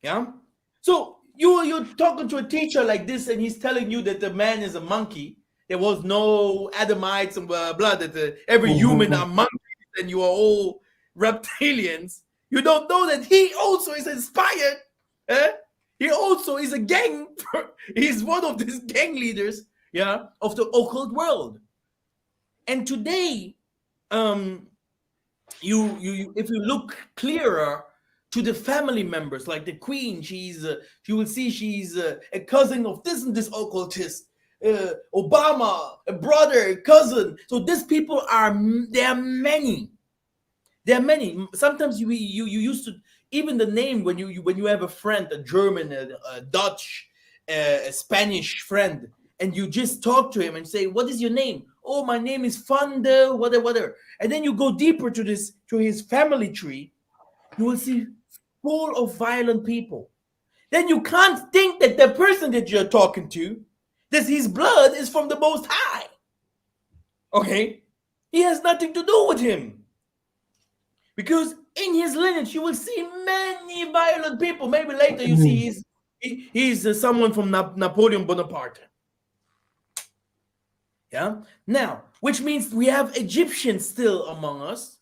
Yeah. So you're talking to a teacher like this, and he's telling you that the man is a monkey. There was no Adamites and blah blah. That every human are monkeys, and you are all reptilians. You don't know that he also is inspired. He also is a gang. He's one of these gang leaders. Yeah, of the occult world. And today, you if you look clearer to the family members, like the queen, you will see she's a cousin of this and this occultist, Obama, a brother, a cousin. So these people there are many. There are many. Sometimes you used to, even the name, when you have a friend, a German, a Dutch, a Spanish friend, and you just talk to him and say, "What is your name?" "Oh, my name is Funda, whatever. And then you go deeper to his family tree, you will see full of violent people. Then you can't think that the person that you're talking to, that his blood is from the Most High. Okay? He has nothing to do with him. Because in his lineage, you will see many violent people. Maybe later you see he's someone from Napoleon Bonaparte. Yeah. Now, which means we have Egyptians still among us.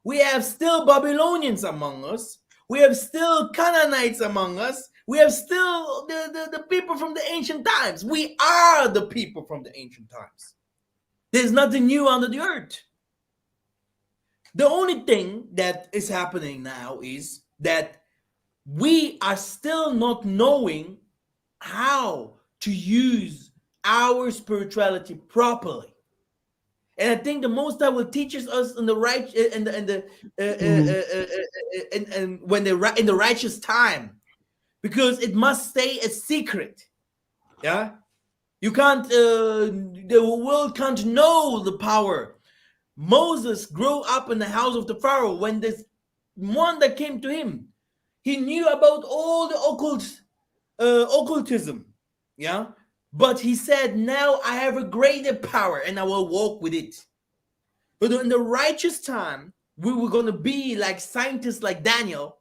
We have still Babylonians among us. We have still Canaanites among us. We have still the people from the ancient times. We are the people from the ancient times. There's nothing new under the earth. The only thing that is happening now is that we are still not knowing how to use our spirituality properly. And I think the Most High will teach us in the right in the righteous time, because it must stay a secret. Yeah, you can't. The world can't know the power. Moses grew up in the house of the Pharaoh. When this one that came to him, he knew about all the occultism. Yeah. But he said, "Now I have a greater power and I will walk with it." But in the righteous time, we were going to be like scientists like Daniel,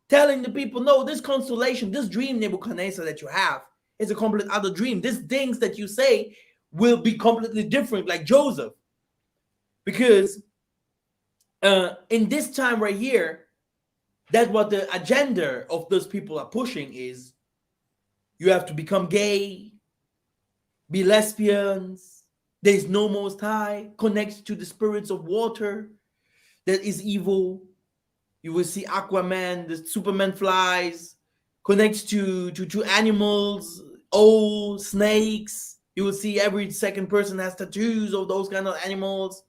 telling the people, "No, this constellation, this dream, Nebuchadnezzar, that you have is a complete other dream. These things that you say will be completely different, like Joseph." Because in this time right here, that's what the agenda of those people are pushing is, you have to become gay, be lesbians. There is no Most High. Connects to the spirits of water that is evil. You will see Aquaman, the Superman flies. Connects to animals, snakes. You will see every second person has tattoos of those kind of animals.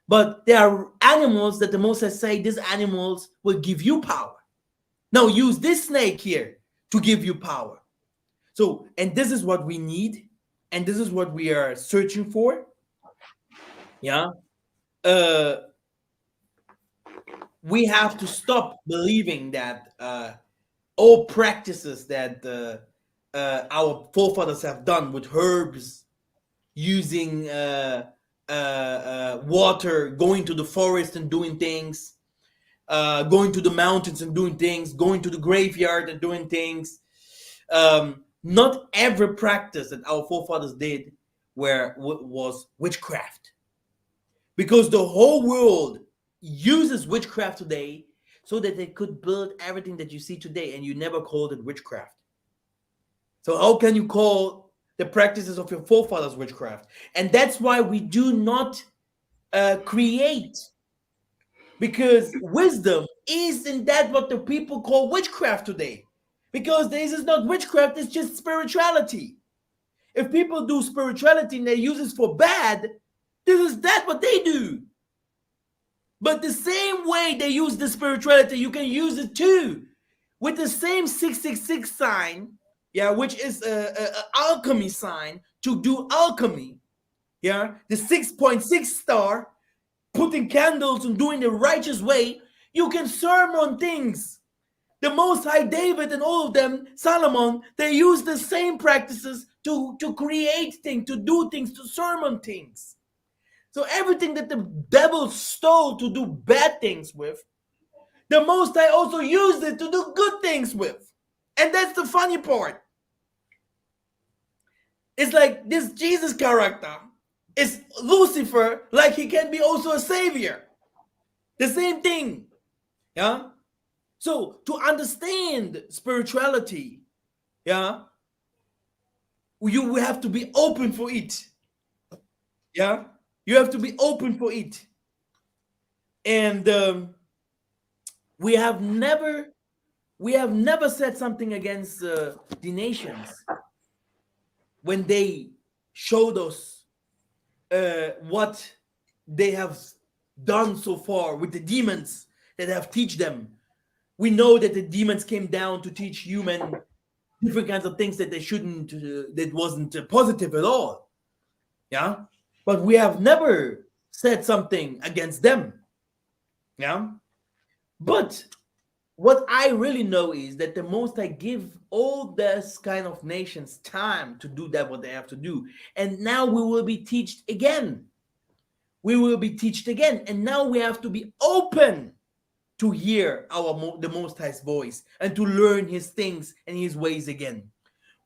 But there are animals that the Most High say, these animals will give you power. Now use this snake here to give you power. So, and this is what we need. And this is what we are searching for. Yeah. We have to stop believing that all practices that our forefathers have done with herbs, using water, going to the forest and doing things, going to the mountains and doing things, going to the graveyard and doing things, Not every practice that our forefathers did was witchcraft, because the whole world uses witchcraft today so that they could build everything that you see today, and you never called it witchcraft. So how can you call the practices of your forefathers witchcraft? And that's why we do not create, because wisdom isn't that what the people call witchcraft today. Because this is not witchcraft, it's just spirituality. If people do spirituality and they use it for bad, this is that what they do. But the same way they use the spirituality, you can use it too. With the same 666 sign, yeah, which is a alchemy sign to do alchemy. Yeah, the 6.6 star, putting candles and doing the righteous way, you can sermon things. The Most High David and all of them, Solomon, they use the same practices to create things, to do things, to sermon things. So everything that the devil stole to do bad things with, the Most High also used it to do good things with. And that's the funny part. It's like this Jesus character is Lucifer, like he can be also a savior. The same thing. Yeah. So to understand spirituality, yeah, you have to be open for it. Yeah. You have to be open for it. And we have never said something against the nations when they showed us what they have done so far with the demons that have teach them. We know that the demons came down to teach human different kinds of things that they shouldn't, that wasn't positive at all. Yeah, but we have never said something against them. Yeah, but what I really know is that the Most High give all this kind of nations time to do that what they have to do, and now we will be taught again. We will be taught again, and now we have to be open to hear the Most High's voice and to learn His things and His ways again.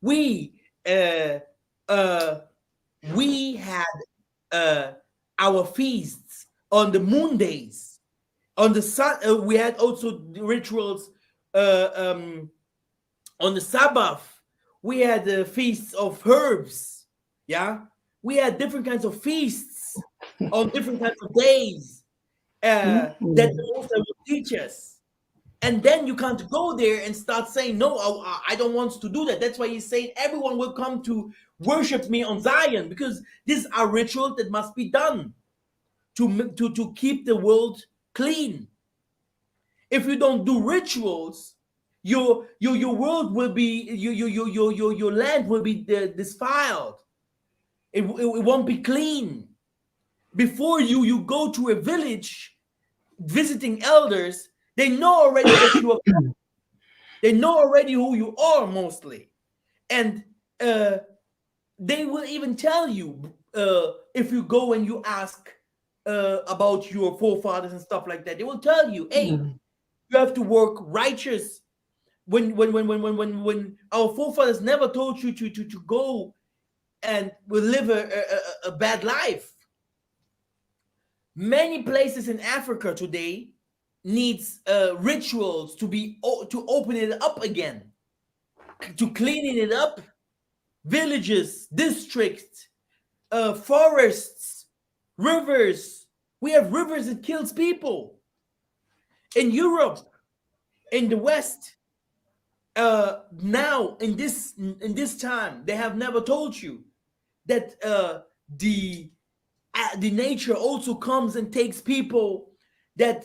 We uh, uh, we had our feasts on the moon days. On the sun, we had also rituals on the Sabbath. We had the feasts of herbs. Yeah, we had different kinds of feasts on different kinds of days that the Most High will teach us. And then you can't go there and start saying, no, I don't want to do that. That's why he's saying everyone will come to worship me on Zion, because these are rituals that must be done to keep the world clean. If you don't do rituals, your world will be, your land will be defiled. It won't be clean. Before you go to a village visiting elders, they know already that you are. They know already who you are mostly, and they will even tell you if you go and you ask about your forefathers and stuff like that. They will tell you, hey, you have to work righteous. When our forefathers never told you to go and live a bad life. Many places in Africa today needs rituals to open it up again, to cleaning it up. Villages, districts, forests, rivers. We have rivers that kills people. In Europe, in the West, now in this time, they have never told you that the nature also comes and takes people, that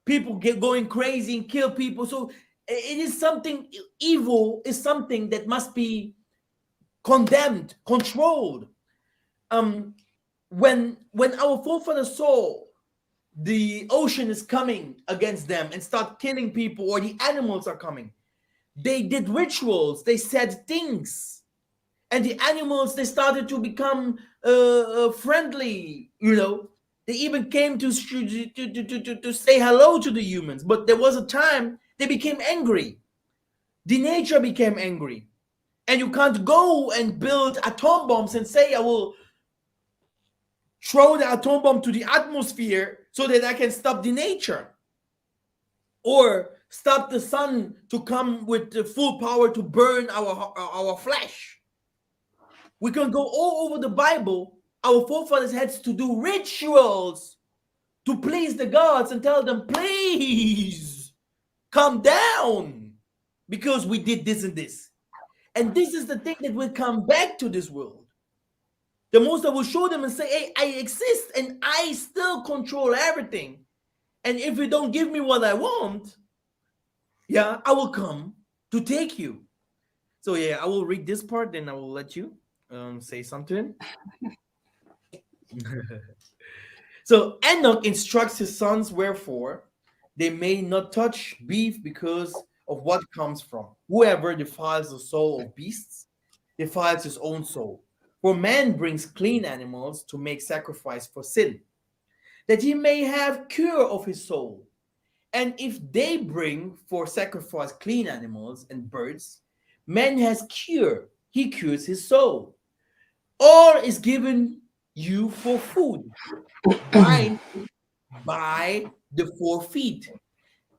people get going crazy and kill people. So it is something, evil is something that must be condemned, controlled. When our forefathers saw the ocean is coming against them and start killing people, or the animals are coming, they did rituals, they said things, and the animals, they started to become friendly. They even came to say hello to the humans. But there was a time they became angry. The nature became angry. And you can't go and build atom bombs and say, I will throw the atom bomb to the atmosphere so that I can stop the nature, or stop the sun to come with the full power to burn our flesh. We can go all over the Bible. Our forefathers had to do rituals to please the gods and tell them, please come down because we did this and this. And this is the thing that will come back to this world. The Most I will show them and say, hey, I exist and I still control everything. And if you don't give me what I want, yeah, I will come to take you. So yeah, I will read this part, then I will let you say something. So Enoch instructs his sons, wherefore they may not touch beef because of what comes from. Whoever defiles the soul of beasts defiles his own soul. For man brings clean animals to make sacrifice for sin, that he may have cure of his soul. And if they bring for sacrifice clean animals and birds, man has cure, he cures his soul. All is given you for food. Bind by the 4 feet.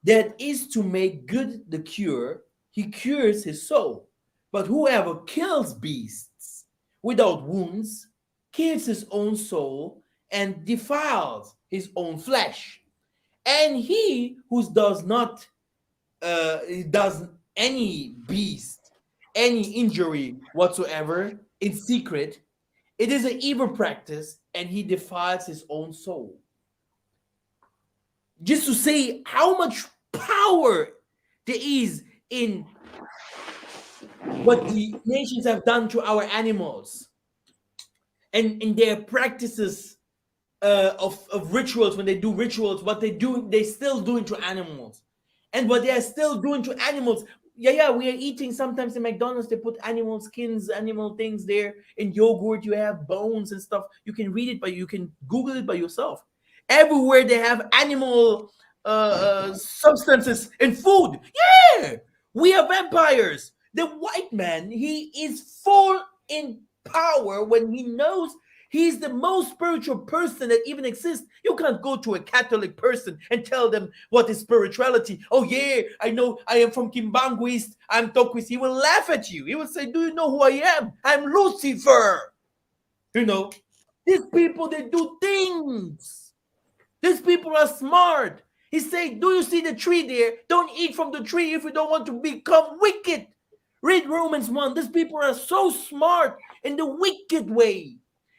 That is to make good the cure, he cures his soul. But whoever kills beasts without wounds kills his own soul and defiles his own flesh. And he who does not does any beast any injury whatsoever in secret, it is an evil practice, and he defiles his own soul. Just to say how much power there is in what the nations have done to our animals, and in their practices of rituals. When they do rituals, what they still doing to animals, and what they are still doing to animals. Yeah, we are eating sometimes in McDonald's. They put animal skins, animal things there in yogurt. You have bones and stuff. You can read it, but you can Google it by yourself. Everywhere they have animal substances in food. Yeah, we are vampires. The white man, he is full in power when he knows he's the most spiritual person that even exists. You can't go to a Catholic person and tell them what is spirituality. Oh yeah, I know I am from Kimbanguist, I'm Tokwist. He will laugh at you. He will say, do you know who I am? I'm Lucifer. You know, these people, they do things. These people are smart. He said, do you see the tree there? Don't eat from the tree if you don't want to become wicked. Read Romans 1. These people are so smart in the wicked way.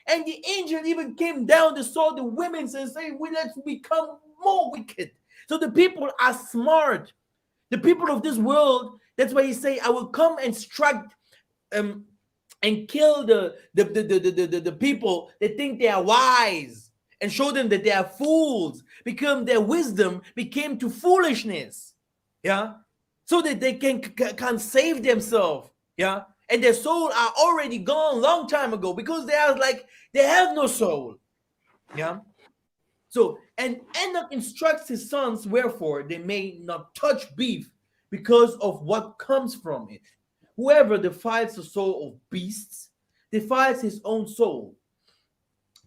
And the angel even came down to saw the women and say, well, let's become more wicked. So the people are smart. The people of this world, that's why he say, I will come and strike and kill the people that think they are wise, and show them that they are fools, because their wisdom became to foolishness. Yeah, so that they can save themselves. Yeah, and their soul are already gone long time ago, because they are like they have no soul. Yeah. So, and Enoch instructs his sons, wherefore they may not touch beef because of what comes from it. Whoever defiles the soul of beasts defiles his own soul.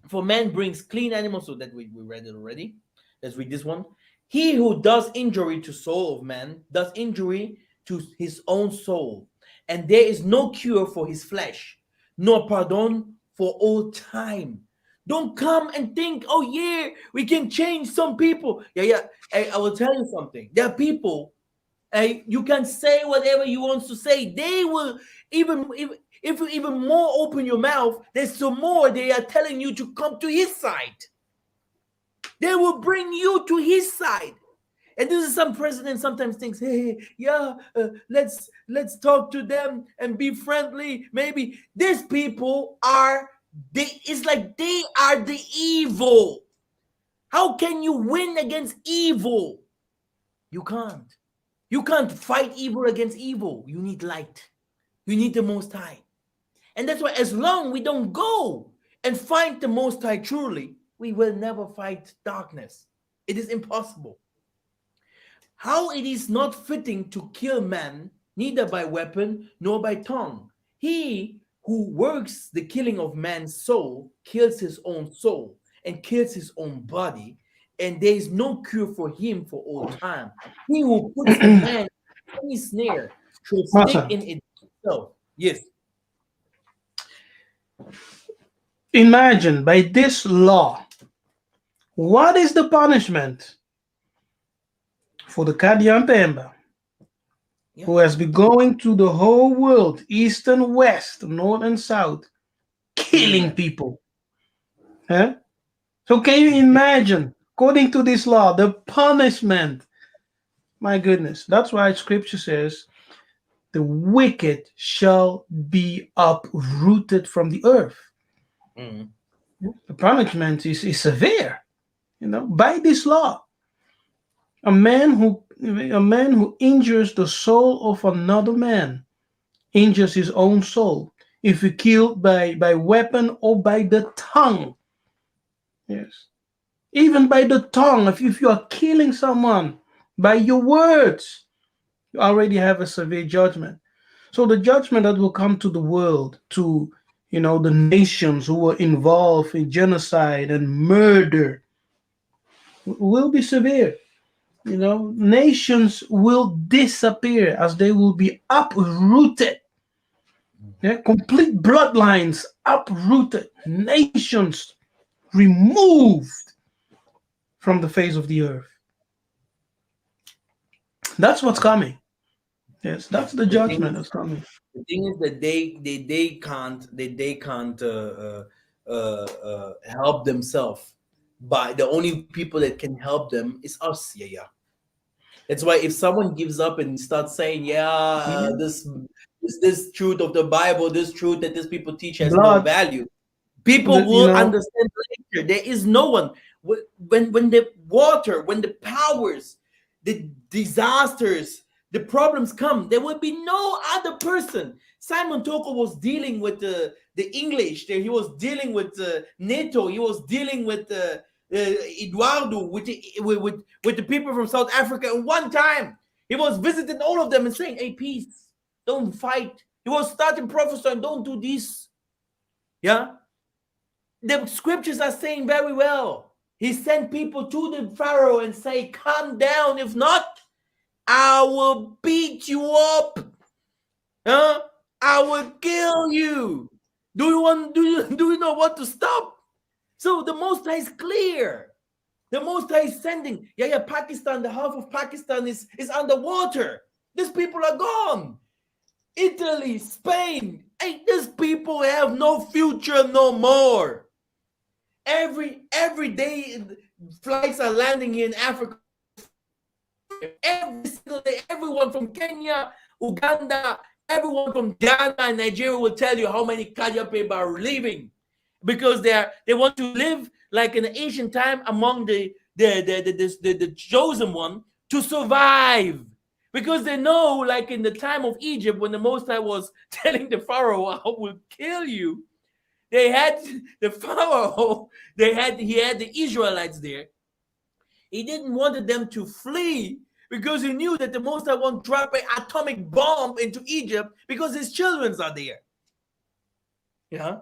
For man brings clean animals, so that we read it already. Let's read this one. He who does injury to soul of man does injury to his own soul, and there is no cure for his flesh, nor pardon for all time. Don't come and think, oh yeah, we can change some people. Yeah. I will tell you something. There are people, you can say whatever you want to say. They will even if you even more open your mouth, there's some more they are telling you to come to his side. They will bring you to his side. And this is some president sometimes thinks, hey, yeah, let's talk to them and be friendly. Maybe these people are it's like they are the evil. How can you win against evil? You can't. You can't fight evil against evil. You need light. You need the Most High. And that's why, as long we don't go and find the Most High truly, we will never fight darkness. It is impossible. How it is not fitting to kill man, neither by weapon nor by tongue, He who works the killing of man's soul kills his own soul and kills his own body, and there is no cure for him for all time. He who puts a man in any snare shall stick Awesome. in it himself. Yes. Imagine by this law, what is the punishment for the Kadian Pemba Yeah. who has been going to the whole world, east and west, north and south, killing Mm. people? Huh? So can you imagine, according to this law, the punishment? My goodness. That's why scripture says the wicked shall be uprooted from the earth. Mm. The punishment is severe, by this law. A man who injures the soul of another man injures his own soul. If he killed by weapon or by the tongue. Yes. Even by the tongue, if you are killing someone by your words, you already have a severe judgment. So the judgment that will come to the world, to the nations who were involved in genocide and murder, will be severe. Nations will disappear as they will be uprooted. Yeah, complete bloodlines uprooted, nations removed from the face of the earth. That's what's coming. Yes, that's the The thing judgment is, that's coming. the thing is that they can't help themselves. By the only people that can help them is us. Yeah, yeah. That's why if someone gives up and starts saying, "Yeah, Mhm. this truth of the Bible, this truth that these people teach has no Blood, value," people the, will understand later. There is no one. When the water, when the powers, the disasters, the problems come, there will be no other person. Simon Toko was dealing with the English. He was dealing with NATO. He was dealing with Eduardo, with the people from South Africa. And one time, he was visiting all of them and saying, "Hey, peace, don't fight." He was starting prophesying, "Don't do this." Yeah, the scriptures are saying very well. He sent people to the Pharaoh and say, "Calm down. If not, I will beat you up. Huh? I will kill you. Do you know what to stop?" So the Most High is clear. The Most High is sending. Yeah, yeah. Pakistan, the half of Pakistan is underwater. These people are gone. Italy, Spain. Hey, these people have no future no more. Every day flights are landing here in Africa. Every single day, everyone from Kenya, Uganda, everyone from Ghana and Nigeria will tell you how many Kaja are leaving because they want to live like in the ancient time among the chosen one to survive. Because they know, like in the time of Egypt, when the Most High was telling the Pharaoh, "I will kill you," they had the Pharaoh, he had the Israelites there. He didn't want them to flee because he knew that the Most High won't drop an atomic bomb into Egypt because his children are there. Yeah.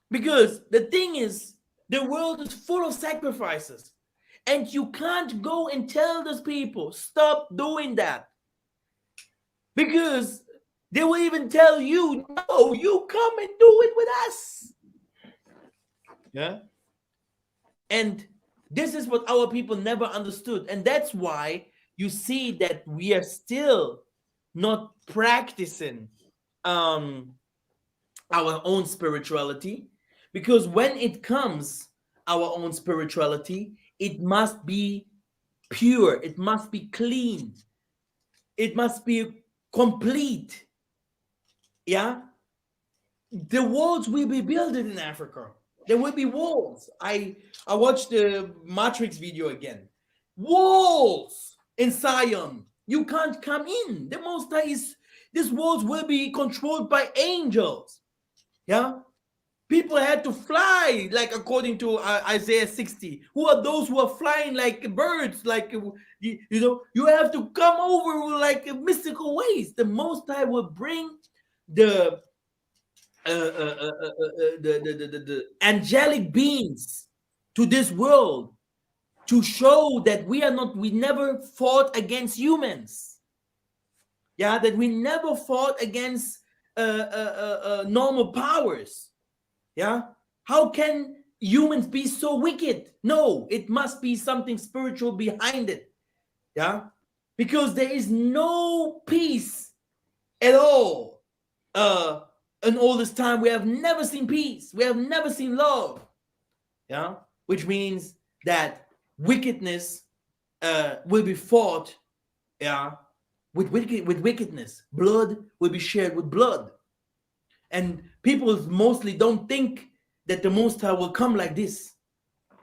Because the thing is, the world is full of sacrifices. And you can't go and tell those people, "Stop doing that." Because they will even tell you, "No, you come and do it with us." Yeah. And this is what our people never understood. And that's why you see that we are still not practicing um, our own spirituality. Because when it comes, our own spirituality, it must be pure, it must be clean, it must be complete. Yeah. The walls will be built in Africa. There will be walls. I watched the Matrix video again. Walls in Zion. You can't come in. The Most High is. These walls will be controlled by angels. Yeah. People had to fly, like according to Isaiah 60. Who are those who are flying like birds? Like you have to come over like mystical ways. The Most High will bring the the angelic beings to this world to show that we never fought against humans. Yeah, that we never fought against normal powers. Yeah, how can humans be so wicked? No, it must be something spiritual behind it. Yeah, because there is no peace at all. In all this time, we have never seen peace. We have never seen love. Yeah, which means that wickedness will be fought. Yeah, with wickedness. Blood will be shared with blood, and people mostly don't think that the Most High will come like this.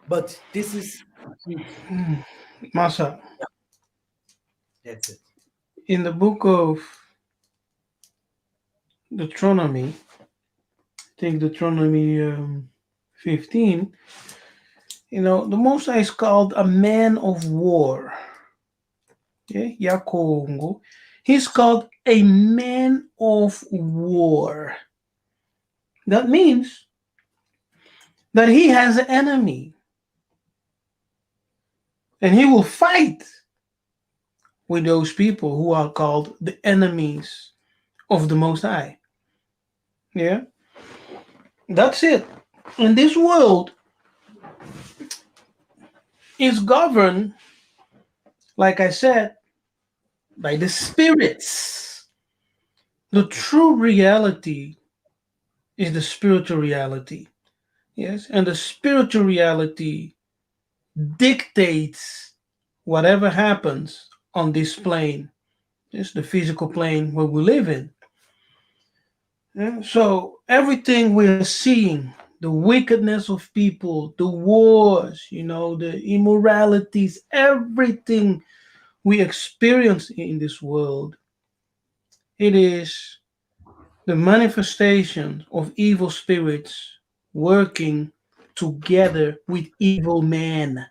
But this is, Masa, that's it. in the book of Deuteronomy, I think Deuteronomy 15, the Most High is called a man of war. Yeah, Yakongo. He's called a man of war. That means that he has an enemy and he will fight with those people who are called the enemies of the Most High. Yeah, that's it. And this world is governed, like I said, by the spirits. The true reality is the spiritual reality. Yes, and the spiritual reality dictates whatever happens on this plane. It's the physical plane where we live in. Yeah? So everything we're seeing, the wickedness of people, the wars, the immoralities, everything we experience in this world, it is the manifestation of evil spirits working together with evil men.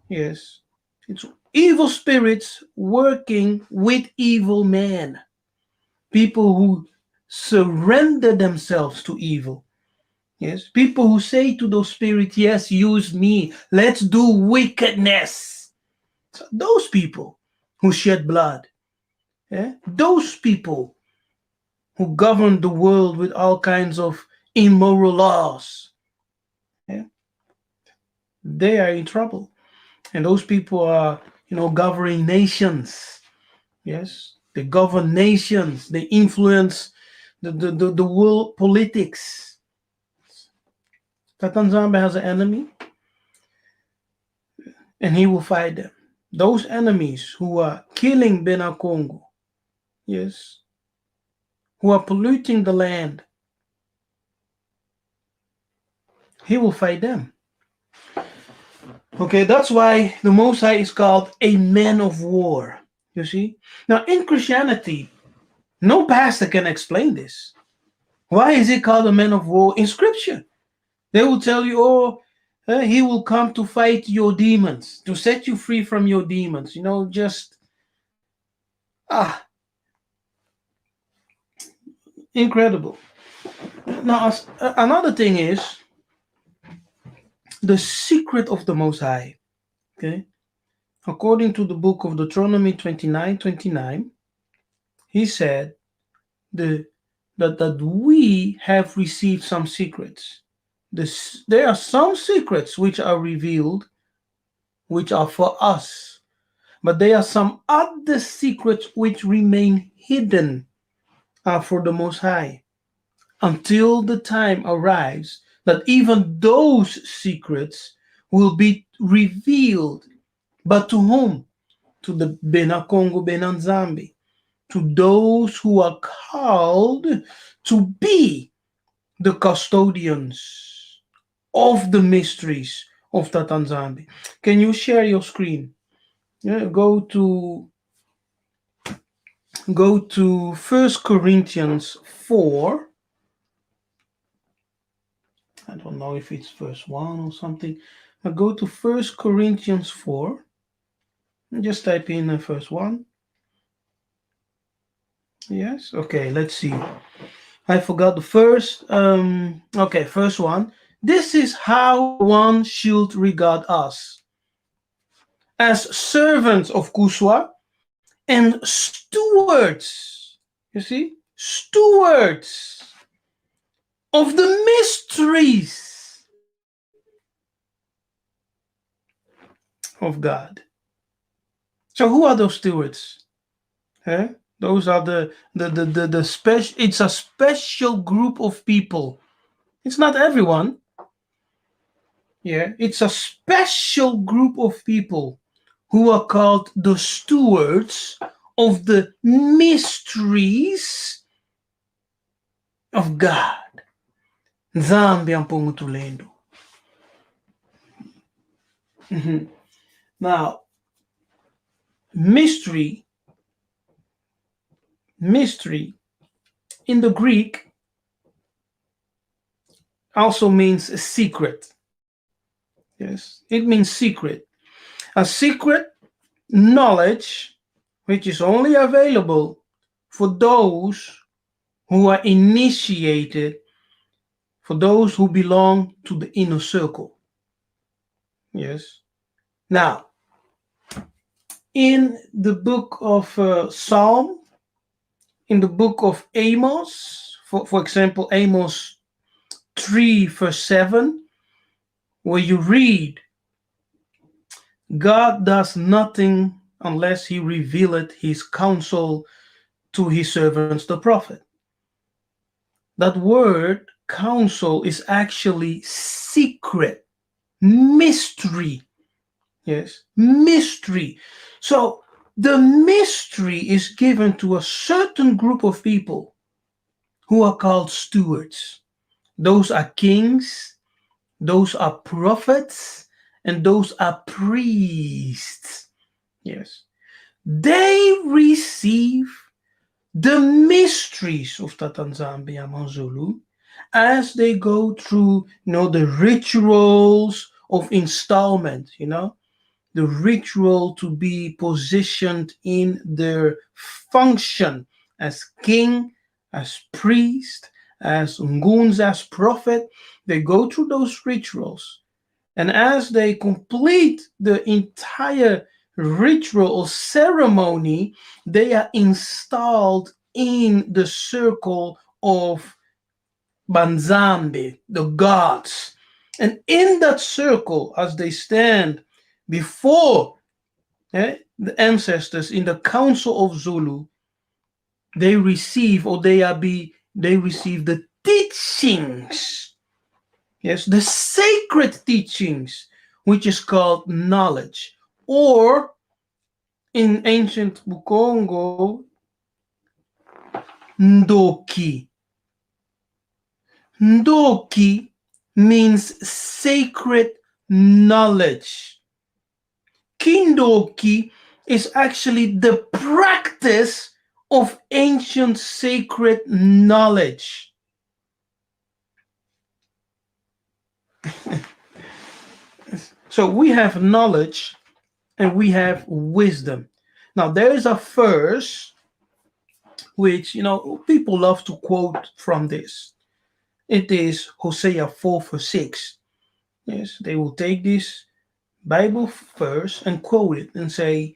Yes. It's evil spirits working with evil men. People who surrender themselves to evil. Yes. People who say to those spirits, yes, use me. Let's do wickedness. So those people who shed blood. Yeah? Those people who govern the world with all kinds of immoral laws. Yeah? They are in trouble. And those people are, governing nations. Yes, they govern nations. They influence the world politics. Katanzambe has an enemy, and he will fight them. Those enemies who are killing Bena Congo, yes, who are polluting the land, he will fight them. Okay, that's why the Most High is called a man of war. You see? Now, in Christianity, no pastor can explain this. Why is he called a man of war in Scripture? They will tell you, oh, he will come to fight your demons, to set you free from your demons. Just, ah, incredible. Now, another thing is the secret of the Most High. Okay? According to the book of Deuteronomy 29:29, he said that we have received some secrets. There are some secrets which are revealed, which are for us. But there are some other secrets which remain hidden for the Most High until the time arrives that even those secrets will be revealed. But to whom? To the Bena Congo Benanzambi, to those who are called to be the custodians of the mysteries of Tatanzambi. Can you share your screen? Yeah, go to First Corinthians 4. I don't know if it's verse 1 or something. But go to First Corinthians 4 and just type in verse 1. Yes, okay, let's see. I forgot the first. Okay, first one. This is how one should regard us as servants of Kuswa and stewards. You see? Stewards of the mysteries of God. So who are those stewards? Eh? Those are the special. It's a special group of people. It's not everyone. Yeah, it's a special group of people who are called the stewards of the mysteries of God. Nzambi ampungutulendo. Now, mystery in the Greek also means a secret. Yes, it means secret. A secret knowledge which is only available for those who are initiated, for those who belong to the inner circle. Yes. Now, in the book of Psalm, in the book of Amos, for example, Amos 3, verse 7, where you read, God does nothing unless he revealeth his counsel to his servants, the prophet. That word counsel is actually secret, mystery. Yes, mystery. So the mystery is given to a certain group of people who are called stewards. Those are kings, those are prophets, and those are priests. Yes. They receive the mysteries of Tatanzambia Manzulu as they go through, the rituals of installment, the ritual to be positioned in their function as king, as priest, as nguns, as prophet. They go through those rituals. And as they complete the entire ritual or ceremony, they are installed in the circle of Banzambe, the gods. And in that circle, as they stand before the ancestors in the council of Zulu, they receive the teachings. Yes, the sacred teachings, which is called knowledge, or in ancient Bukongo, Ndoki. Ndoki means sacred knowledge. Kindoki is actually the practice of ancient sacred knowledge. So we have knowledge and we have wisdom. Now there is a verse which people love to quote from this. It is Hosea 4 verse 6. Yes, they will take this Bible verse and quote it and say,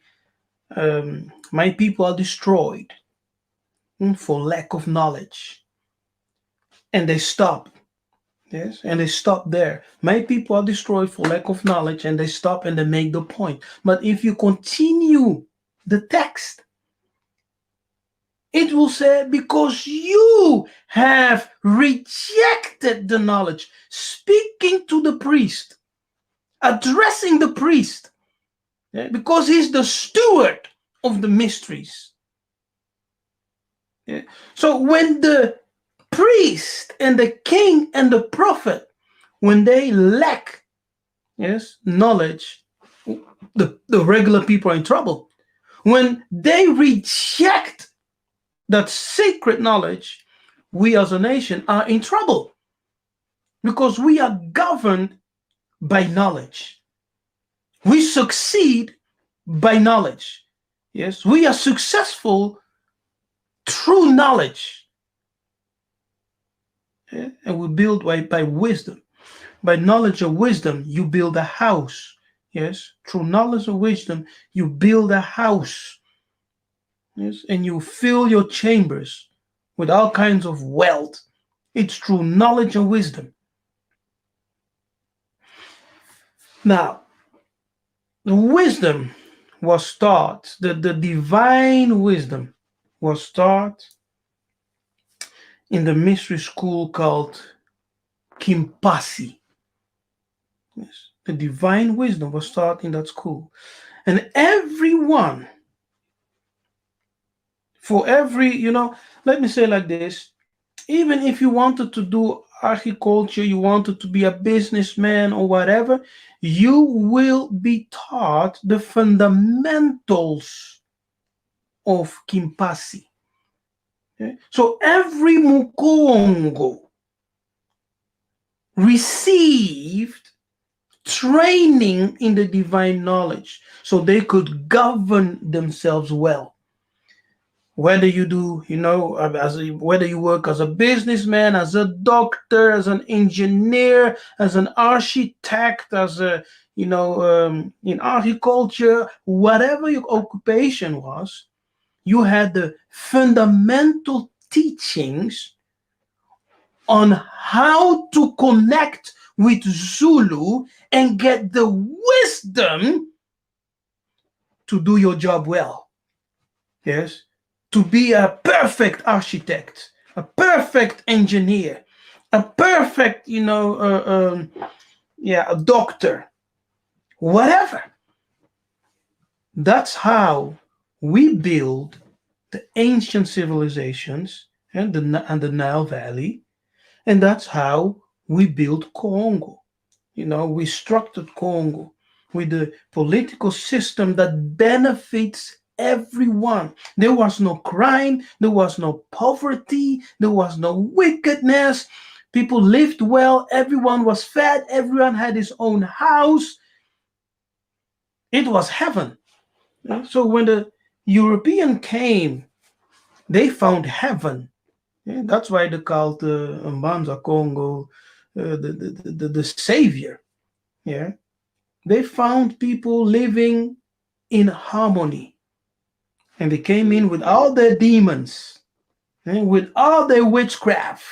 my people are destroyed for lack of knowledge. And they stop. Yes, and they stop there. My people are destroyed for lack of knowledge, and they stop and they make the point. But if you continue the text, it will say, because you have rejected the knowledge, speaking to the priest, addressing the priest, because he's the steward of the mysteries. So when the priest and the king and the prophet, when they lack knowledge, the regular people are in trouble. When they reject that sacred knowledge, we as a nation are in trouble because we are governed by knowledge. We succeed by knowledge. Yes, we are successful through knowledge. And we build by wisdom. By knowledge of wisdom, you build a house. Yes, through knowledge of wisdom, you build a house. Yes, and you fill your chambers with all kinds of wealth. It's through knowledge and wisdom. Now, the wisdom was taught, the divine wisdom was taught in the mystery school called Kimpasi. Yes, the divine wisdom was taught in that school. And everyone, for every, let me say like this, even if you wanted to do agriculture, you wanted to be a businessman or whatever, you will be taught the fundamentals of Kimpasi. Okay? So every Mukongo received training in the divine knowledge so they could govern themselves well. Whether you do, whether you work as a businessman, as a doctor, as an engineer, as an architect, as a, in agriculture, whatever your occupation was, you had the fundamental teachings on how to connect with Zulu and get the wisdom to do your job well. Yes, to be a perfect architect, a perfect engineer, a perfect, a doctor, whatever. That's how we build the ancient civilizations and the Nile Valley, and that's how we built Congo. We structured Congo with a political system that benefits everyone. There was no crime, there was no poverty, there was no wickedness. People lived well, everyone was fed, everyone had his own house. It was heaven. So when the European came, they found heaven. That's why they called Mbanza Congo the savior. Yeah, they found people living in harmony, and they came in with all their demons, with all their witchcraft,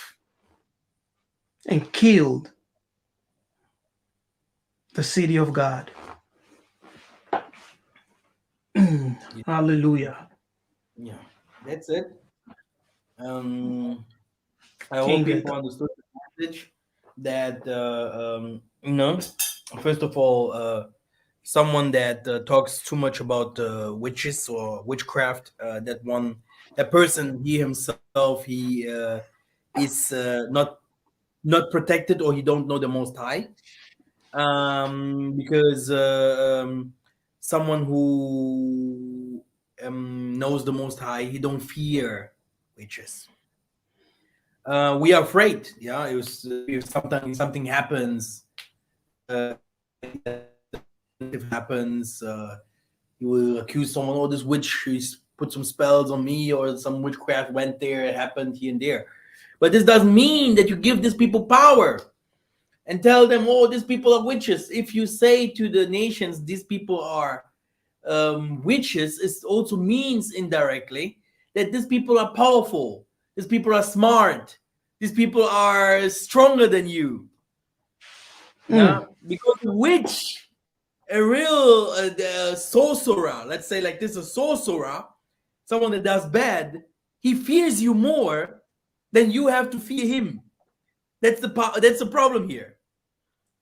and killed the city of God. Yeah, Hallelujah. yeah, that's it. Um, I hope King people Geta. understood the message that first of all, someone that talks too much about witches or witchcraft, that person, he himself, he is not protected, or he don't know the Most High. Because someone who knows the Most High, he don't fear witches. We are afraid. Yeah, it was if something happens, anything that negative happens, you will accuse someone. Oh, this witch, she's put some spells on me, or some witchcraft went there. It happened here and there. But this doesn't mean that you give these people power and tell them, oh, these people are witches. If you say to the nations, these people are witches, it also means indirectly that these people are powerful, these people are smart, these people are stronger than you. Yeah, Mm, because a witch, a real sorcerer, let's say like this, a sorcerer, someone that does bad, he fears you more than you have to fear him. That's the problem here.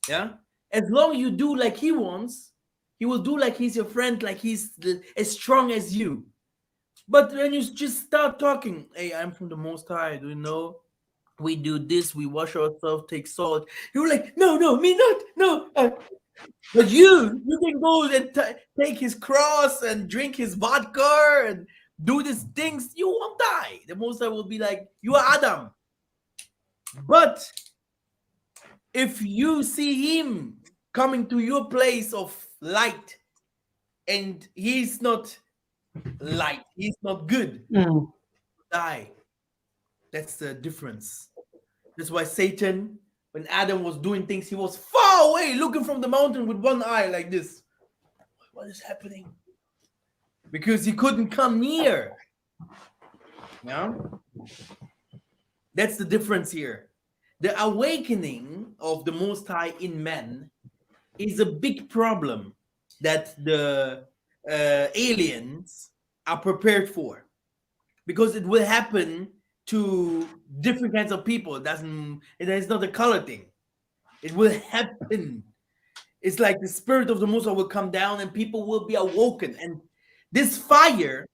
Yeah, as long as you do like he wants, he will do like he's your friend, like he's as strong as you. But when you just start talking, hey, I'm from the Most High, do you know? We do this, we wash ourselves, take salt. You're like, no, no, me not, no. But you can go and take his cross and drink his vodka and do these things. You won't die. The Most High will be like, you are Adam. But if you see him coming to your place of light and he's not light, he's not good, mm. die. That's the difference. That's why Satan, when Adam was doing things, he was far away, looking from the mountain with one eye like this. What is happening? Because he couldn't come near. Yeah, that's the difference here. The awakening of the Most High in men is a big problem that the aliens are prepared for, because it will happen to different kinds of people. It's not a color thing. It will happen. It's like the spirit of the Musa will come down and people will be awoken. And this fire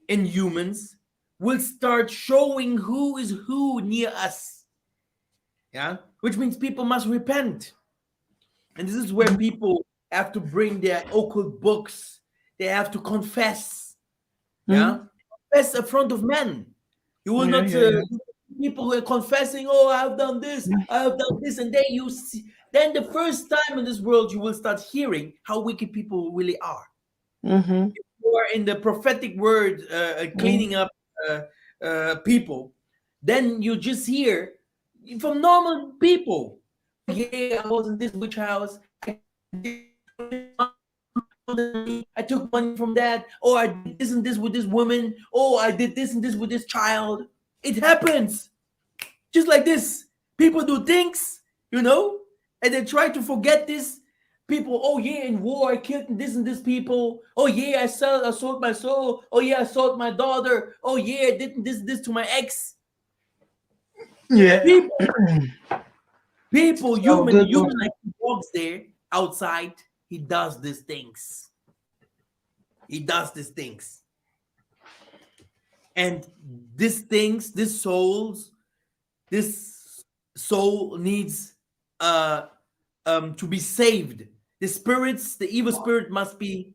in humans will start showing who is who near us. Yeah. Which means people must repent. And this is where people have to bring their occult books. They have to confess. Mm-hmm. Yeah. Confess in front of men. You will Yeah, not yeah, yeah. people who are confessing, oh, I have done this, and then you see, then the first time in this world you will start hearing how wicked people really are. Mm-hmm. You are in the prophetic word, cleaning up uh, people. Then you just hear from normal people, yeah, I was in this witch house, I did this, I took money from that, or I did this and this with this woman, oh, I did this and this with this child. It happens just like this. People do things, and they try to forget this. People, oh yeah, in war I killed this and this people. Oh yeah, I sold my soul. Oh yeah, I sold my daughter. Oh yeah, I did this to my ex. Yeah. People, So human, good one. human, like he walks there outside. He does these things. He does these things, and these things, this soul needs uh to be saved. The evil spirit must be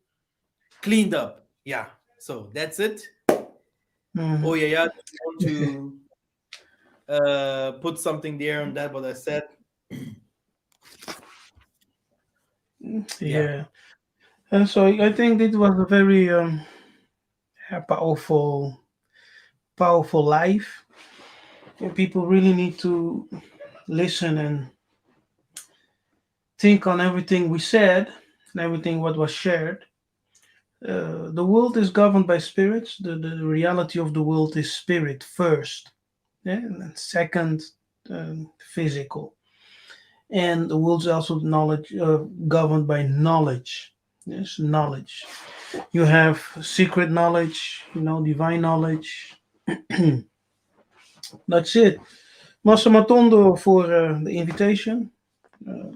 cleaned up. Yeah. So that's it. Oh Mm-hmm. yeah, yeah. Just want to put something there on that what I said. Yeah. Yeah. And so I think it was a very powerful, powerful life. And people really need to listen and think on everything we said and everything what was shared. The world is governed by spirits. The reality of the world is spirit first, yeah? And then second, physical. And the world is also knowledge, governed by knowledge. Yes, knowledge. You have secret knowledge, divine knowledge. That's it. Massa Matondo for the invitation. Uh,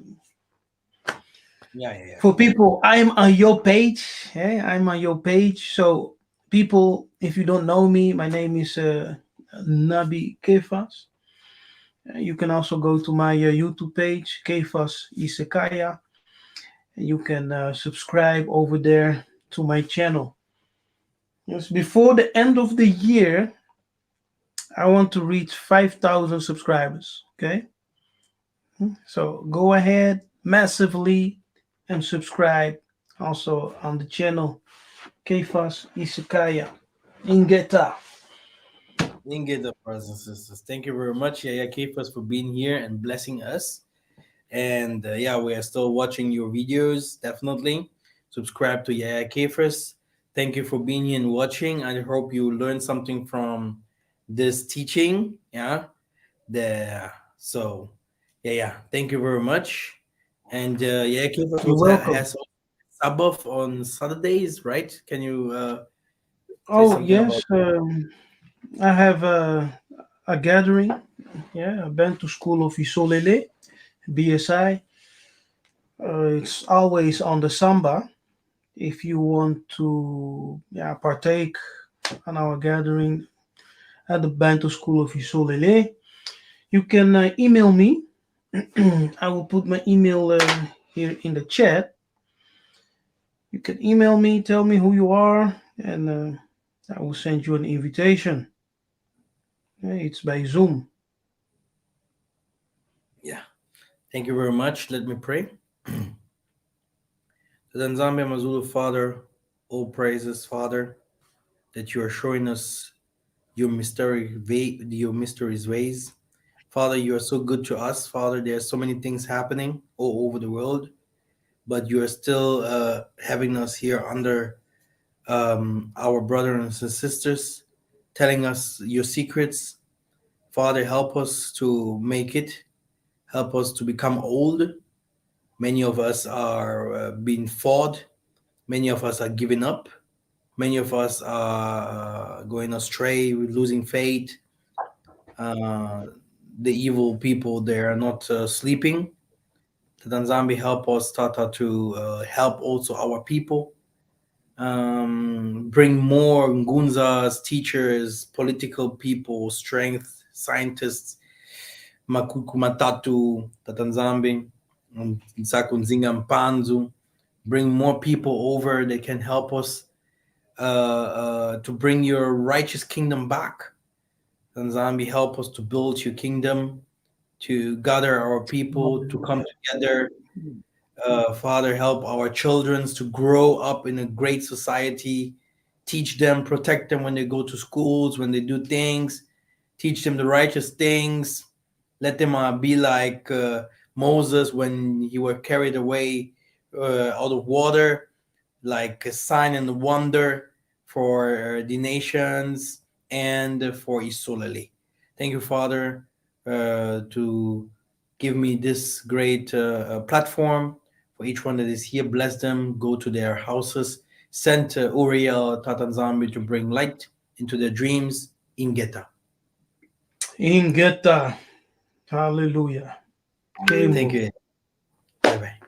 Yeah. Yeah. Yeah. for people, I'm on your page. Hey, I'm on your page. So, people, if you don't know me, my name is Nabi Kefas. You can also go to my YouTube page, Kefas yiseka'yah. You can subscribe over there to my channel. Yes, before the end of the year, I want to reach 5,000 subscribers. Okay, so go ahead massively and subscribe also on the channel Kefas yiseka'yah Ingeta. Inge, the brothers and sisters. Thank you very much, Yaya Kefas, for being here and blessing us. And yeah, we are still watching your videos. Definitely subscribe to Yaya Kefas. Thank you for being here and watching. I hope you learned something from this teaching. Yeah. So yeah. Thank you very much. And Yaya Kefas You're also welcome. has Sabbath on Saturdays, right? Can you say Oh something yes, about? I have a gathering. Yeah, I been to school of Isolele, BSI. It's always on the Samba. If you want to, yeah, partake on our gathering at the Bantu School of Isolele, you can email me. I will put my email here in the chat. You can email me, tell me who you are, and I will send you an invitation. It's by Zoom. Yeah. Thank you very much. Let me pray. Then Zambia Mazulu Father, all praises, Father, that you are showing us your mysteries ways. Father, you are so good to us. Father, there are so many things happening all over the world, but you are still having us here under our brothers and sisters, telling us your secrets. Father, help us to make it. Help us to become old. Many of us are being fought. Many of us are giving up. Many of us are going astray, losing faith. Uh, the evil people, they are not sleeping. The Tanzambi help us, Tata, to help also our people. Bring more ngunzas, teachers, political people, strength, scientists, makuku matatu, Tatanzambi, Nsakunzinga Mpanzu. Bring more people over. They can help us to bring your righteous kingdom back. Tanzambi, help us to build your kingdom, to gather our people, to come Hallelujah. together. Father, help our children to grow up in a great society. Teach them, protect them when they go to schools, when they do things. Teach them the righteous things. Let them be like Moses when he were carried away out of water, like a sign and a wonder for the nations and for Isolali. Thank you, Father, to give me this great platform. For each one that is here, bless them, go to their houses, send Uriel Tatanzambi to bring light into their dreams in Geta. Ingeta. Hallelujah. Thank Kembo. you. Bye bye.